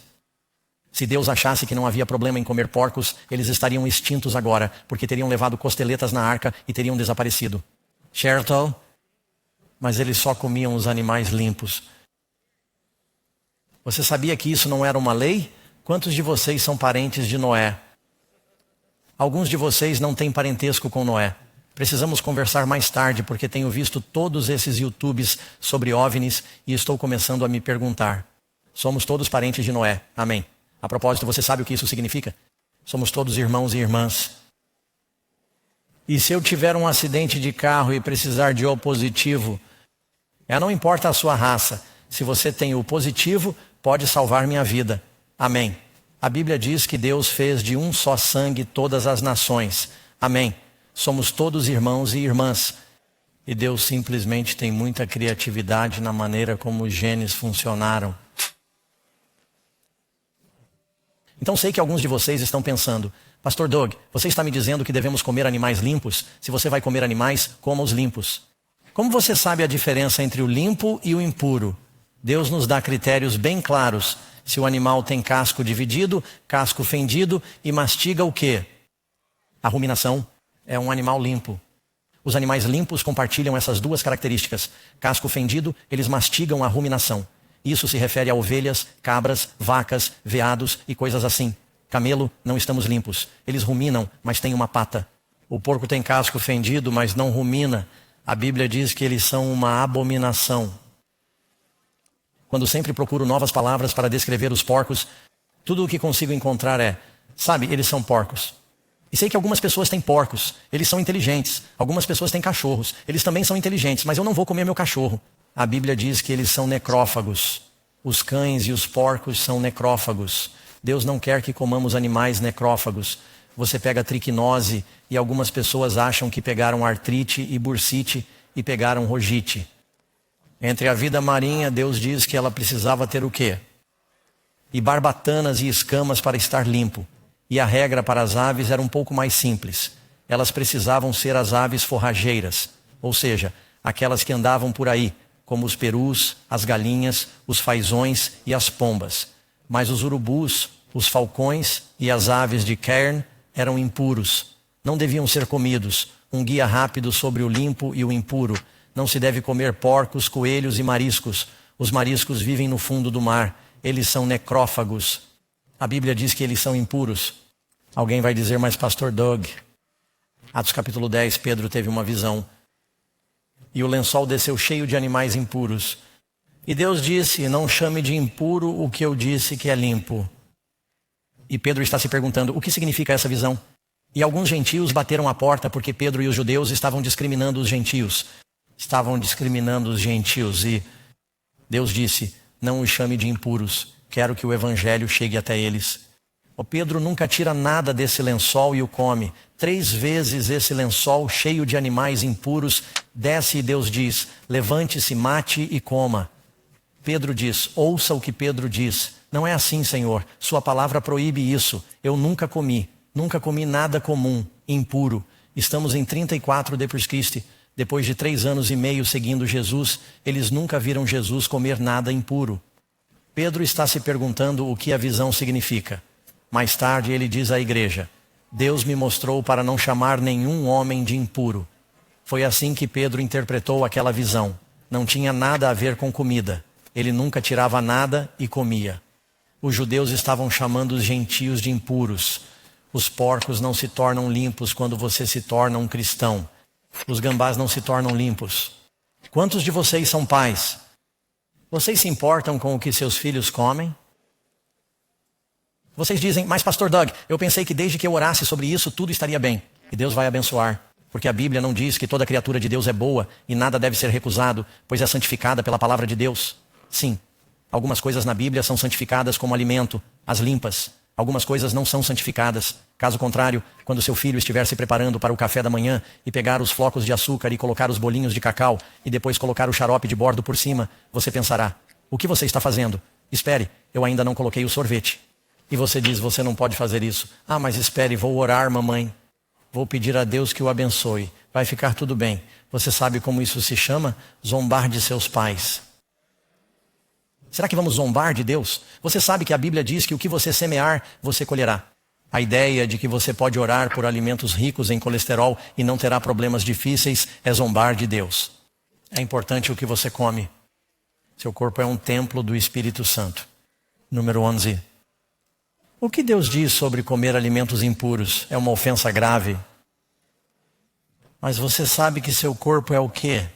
Se Deus achasse que não havia problema em comer porcos, eles estariam extintos agora, porque teriam levado costeletas na arca e teriam desaparecido. Certo? Mas eles só comiam os animais limpos. Você sabia que isso não era uma lei? Quantos de vocês são parentes de Noé? Alguns de vocês não têm parentesco com Noé. Precisamos conversar mais tarde, porque tenho visto todos esses YouTubes sobre OVNIs e estou começando a me perguntar. Somos todos parentes de Noé. Amém. A propósito, você sabe o que isso significa? Somos todos irmãos e irmãs. E se eu tiver um acidente de carro e precisar de O positivo, não importa a sua raça. Se você tem o positivo, pode salvar minha vida. Amém. A Bíblia diz que Deus fez de um só sangue todas as nações. Amém. Somos todos irmãos e irmãs. E Deus simplesmente tem muita criatividade na maneira como os genes funcionaram. Então sei que alguns de vocês estão pensando, Pastor Doug, você está me dizendo que devemos comer animais limpos? Se você vai comer animais, coma os limpos. Como você sabe a diferença entre o limpo e o impuro? Deus nos dá critérios bem claros. Se o animal tem casco dividido, casco fendido e mastiga o quê? A ruminação é um animal limpo. Os animais limpos compartilham essas duas características. Casco fendido, eles mastigam a ruminação. Isso se refere a ovelhas, cabras, vacas, veados e coisas assim. Camelo, não estamos limpos. Eles ruminam, mas têm uma pata. O porco tem casco fendido, mas não rumina. A Bíblia diz que eles são uma abominação. Quando sempre procuro novas palavras para descrever os porcos, tudo o que consigo encontrar sabe, eles são porcos. E sei que algumas pessoas têm porcos, eles são inteligentes. Algumas pessoas têm cachorros, eles também são inteligentes, mas eu não vou comer meu cachorro. A Bíblia diz que eles são necrófagos. Os cães e os porcos são necrófagos. Deus não quer que comamos animais necrófagos. Você pega triquinose e algumas pessoas acham que pegaram artrite e bursite e pegaram rogite. Entre a vida marinha, Deus diz que ela precisava ter o quê? E barbatanas e escamas para estar limpo. E a regra para as aves era um pouco mais simples. Elas precisavam ser as aves forrageiras, ou seja, aquelas que andavam por aí, como os perus, as galinhas, os fazões e as pombas. Mas os urubus, os falcões e as aves de cairn eram impuros. Não deviam ser comidos. Um guia rápido sobre o limpo e o impuro. Não se deve comer porcos, coelhos e mariscos. Os mariscos vivem no fundo do mar. Eles são necrófagos. A Bíblia diz que eles são impuros. Alguém vai dizer, mas Pastor Doug, Atos capítulo 10, Pedro teve uma visão. E o lençol desceu cheio de animais impuros. E Deus disse, não chame de impuro o que eu disse que é limpo. E Pedro está se perguntando, o que significa essa visão? E alguns gentios bateram a porta porque Pedro e os judeus estavam discriminando os gentios. E Deus disse, não os chame de impuros, quero que o evangelho chegue até eles. O Pedro nunca tira nada desse lençol e o come. 3 vezes esse lençol cheio de animais impuros desce e Deus diz, levante-se, mate e coma. Pedro diz, ouça o que Pedro diz. Não é assim, Senhor, sua palavra proíbe isso. Eu nunca comi nada comum, impuro. Estamos em 34 d.C., depois de 3 anos e meio seguindo Jesus, eles nunca viram Jesus comer nada impuro. Pedro está se perguntando o que a visão significa. Mais tarde ele diz à igreja, Deus me mostrou para não chamar nenhum homem de impuro. Foi assim que Pedro interpretou aquela visão. Não tinha nada a ver com comida. Ele nunca tirava nada e comia. Os judeus estavam chamando os gentios de impuros. Os porcos não se tornam limpos quando você se torna um cristão. Os gambás não se tornam limpos. Quantos de vocês são pais? Vocês se importam com o que seus filhos comem? Vocês dizem, mas Pastor Doug, eu pensei que desde que eu orasse sobre isso, tudo estaria bem. E Deus vai abençoar. Porque a Bíblia não diz que toda criatura de Deus é boa e nada deve ser recusado, pois é santificada pela palavra de Deus. Sim, algumas coisas na Bíblia são santificadas como alimento, as limpas. Algumas coisas não são santificadas. Caso contrário, quando seu filho estiver se preparando para o café da manhã e pegar os flocos de açúcar e colocar os bolinhos de cacau e depois colocar o xarope de bordo por cima, você pensará, o que você está fazendo? Espere, eu ainda não coloquei o sorvete. E você diz, você não pode fazer isso. Ah, mas espere, vou orar, mamãe. Vou pedir a Deus que o abençoe. Vai ficar tudo bem. Você sabe como isso se chama? Zombar de seus pais. Será que vamos zombar de Deus? Você sabe que a Bíblia diz que o que você semear, você colherá. A ideia de que você pode orar por alimentos ricos em colesterol e não terá problemas difíceis é zombar de Deus. É importante o que você come. Seu corpo é um templo do Espírito Santo. Número 11. O que Deus diz sobre comer alimentos impuros? É uma ofensa grave? Mas você sabe que seu corpo é o quê?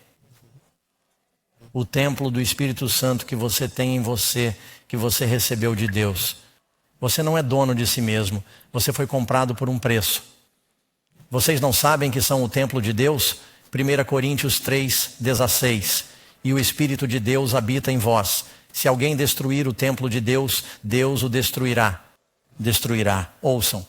O templo do Espírito Santo que você tem em você, que você recebeu de Deus. Você não é dono de si mesmo. Você foi comprado por um preço. Vocês não sabem que são o templo de Deus? 1 Coríntios 3:16. E o Espírito de Deus habita em vós. Se alguém destruir o templo de Deus, Deus o destruirá. Destruirá. Ouçam.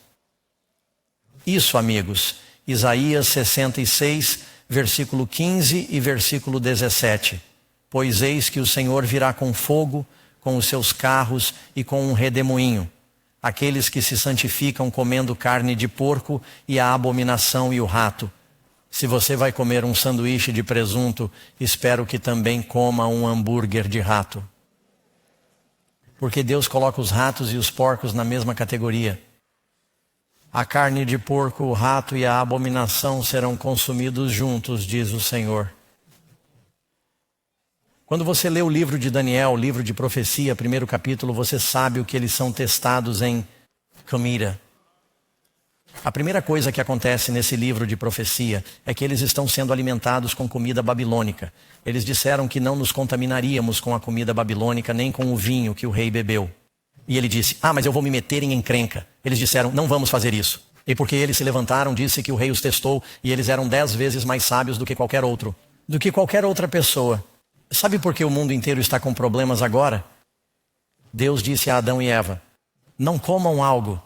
Isso, amigos, Isaías 66, versículo 15 e versículo 17. Pois eis que o Senhor virá com fogo, com os seus carros e com um redemoinho. Aqueles que se santificam comendo carne de porco e a abominação e o rato. Se você vai comer um sanduíche de presunto, espero que também coma um hambúrguer de rato. Porque Deus coloca os ratos e os porcos na mesma categoria. A carne de porco, o rato e a abominação serão consumidos juntos, diz o Senhor. Quando você lê o livro de Daniel, o livro de profecia, primeiro capítulo, você sabe o que eles são testados em comida. A primeira coisa que acontece nesse livro de profecia é que eles estão sendo alimentados com comida babilônica. Eles disseram que não nos contaminaríamos com a comida babilônica, nem com o vinho que o rei bebeu. E ele disse, mas eu vou me meter em encrenca. Eles disseram, não vamos fazer isso. E porque eles se levantaram, disse que o rei os testou e eles eram 10 vezes mais sábios do que qualquer outro. Do que qualquer outra pessoa. Sabe por que o mundo inteiro está com problemas agora? Deus disse a Adão e Eva, não comam algo.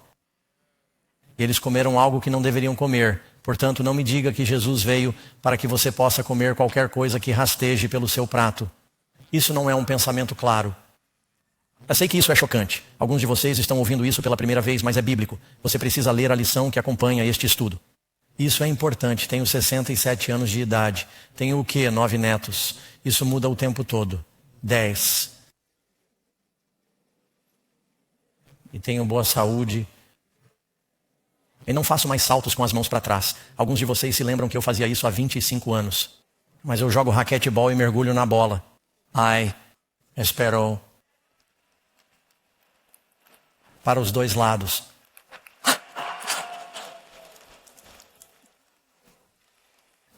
E eles comeram algo que não deveriam comer. Portanto, não me diga que Jesus veio para que você possa comer qualquer coisa que rasteje pelo seu prato. Isso não é um pensamento claro. Eu sei que isso é chocante. Alguns de vocês estão ouvindo isso pela primeira vez, mas é bíblico. Você precisa ler a lição que acompanha este estudo. Isso é importante. Tenho 67 anos de idade. Tenho o quê? 9 netos. Isso muda o tempo todo. 10. E tenho boa saúde. E não faço mais saltos com as mãos para trás. Alguns de vocês se lembram que eu fazia isso há 25 anos. Mas eu jogo raquetebol e mergulho na bola. Ai, espero. Para os dois lados.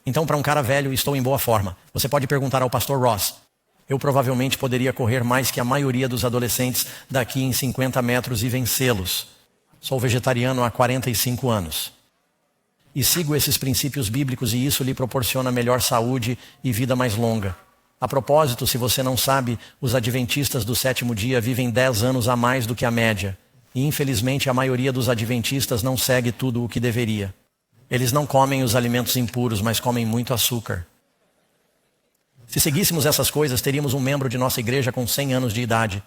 Então, para um cara velho, estou em boa forma. Você pode perguntar ao pastor Ross. Eu provavelmente poderia correr mais que a maioria dos adolescentes daqui em 50 metros e vencê-los. Sou vegetariano há 45 anos. E sigo esses princípios bíblicos e isso lhe proporciona melhor saúde e vida mais longa. A propósito, se você não sabe, os adventistas do 7º dia vivem 10 anos a mais do que a média. E infelizmente a maioria dos adventistas não segue tudo o que deveria. Eles não comem os alimentos impuros, mas comem muito açúcar. Se seguíssemos essas coisas, teríamos um membro de nossa igreja com 100 anos de idade.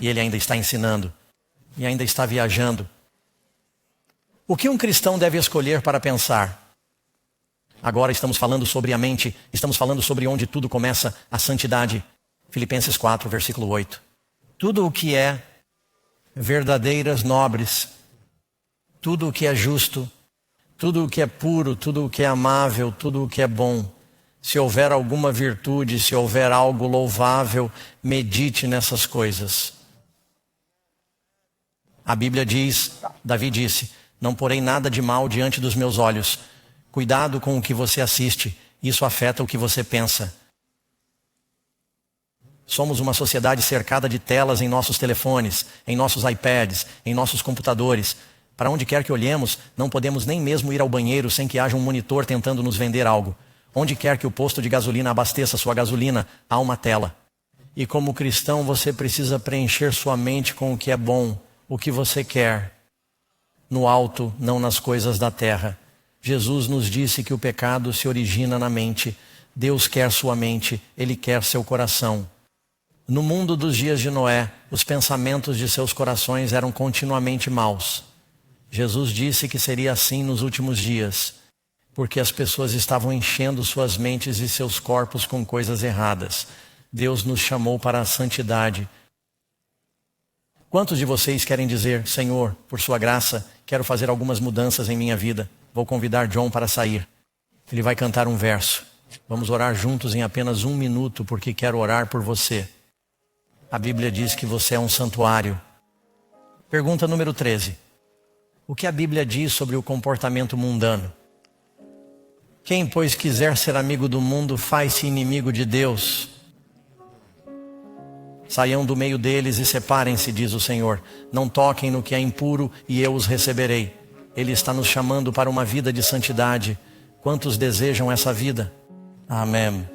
E ele ainda está ensinando. E ainda está viajando. O que um cristão deve escolher para pensar? Agora estamos falando sobre a mente. Estamos falando sobre onde tudo começa, a santidade. Filipenses 4, versículo 8. Tudo o que é verdadeiras, nobres. Tudo o que é justo. Tudo o que é puro, tudo o que é amável, tudo o que é bom. Se houver alguma virtude, se houver algo louvável, medite nessas coisas. A Bíblia diz, Davi disse, não porei nada de mal diante dos meus olhos. Cuidado com o que você assiste, isso afeta o que você pensa. Somos uma sociedade cercada de telas em nossos telefones, em nossos iPads, em nossos computadores. Para onde quer que olhemos, não podemos nem mesmo ir ao banheiro sem que haja um monitor tentando nos vender algo. Onde quer que o posto de gasolina abasteça sua gasolina, há uma tela. E como cristão, você precisa preencher sua mente com o que é bom, o que você quer. No alto, não nas coisas da terra. Jesus nos disse que o pecado se origina na mente. Deus quer sua mente, Ele quer seu coração. No mundo dos dias de Noé, os pensamentos de seus corações eram continuamente maus. Jesus disse que seria assim nos últimos dias, porque as pessoas estavam enchendo suas mentes e seus corpos com coisas erradas. Deus nos chamou para a santidade. Quantos de vocês querem dizer, Senhor, por sua graça, quero fazer algumas mudanças em minha vida? Vou convidar John para sair. Ele vai cantar um verso. Vamos orar juntos em apenas 1 minuto, porque quero orar por você. A Bíblia diz que você é um santuário. Pergunta número 13. O que a Bíblia diz sobre o comportamento mundano? Quem, pois, quiser ser amigo do mundo, faz-se inimigo de Deus. Saiam do meio deles e separem-se, diz o Senhor. Não toquem no que é impuro e eu os receberei. Ele está nos chamando para uma vida de santidade. Quantos desejam essa vida? Amém.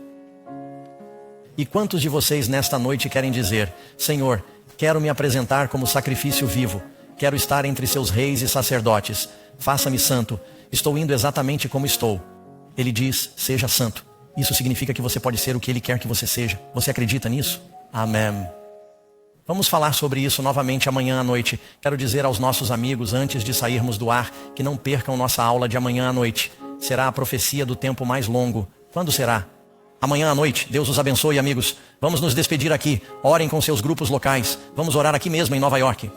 E quantos de vocês nesta noite querem dizer: Senhor, quero me apresentar como sacrifício vivo. Quero estar entre seus reis e sacerdotes. Faça-me santo. Estou indo exatamente como estou. Ele diz: seja santo. Isso significa que você pode ser o que Ele quer que você seja. Você acredita nisso? Amém. Vamos falar sobre isso novamente amanhã à noite. Quero dizer aos nossos amigos, antes de sairmos do ar, que não percam nossa aula de amanhã à noite. Será a profecia do tempo mais longo. Quando será? Amanhã à noite. Deus os abençoe, amigos. Vamos nos despedir aqui. Orem com seus grupos locais. Vamos orar aqui mesmo em Nova York.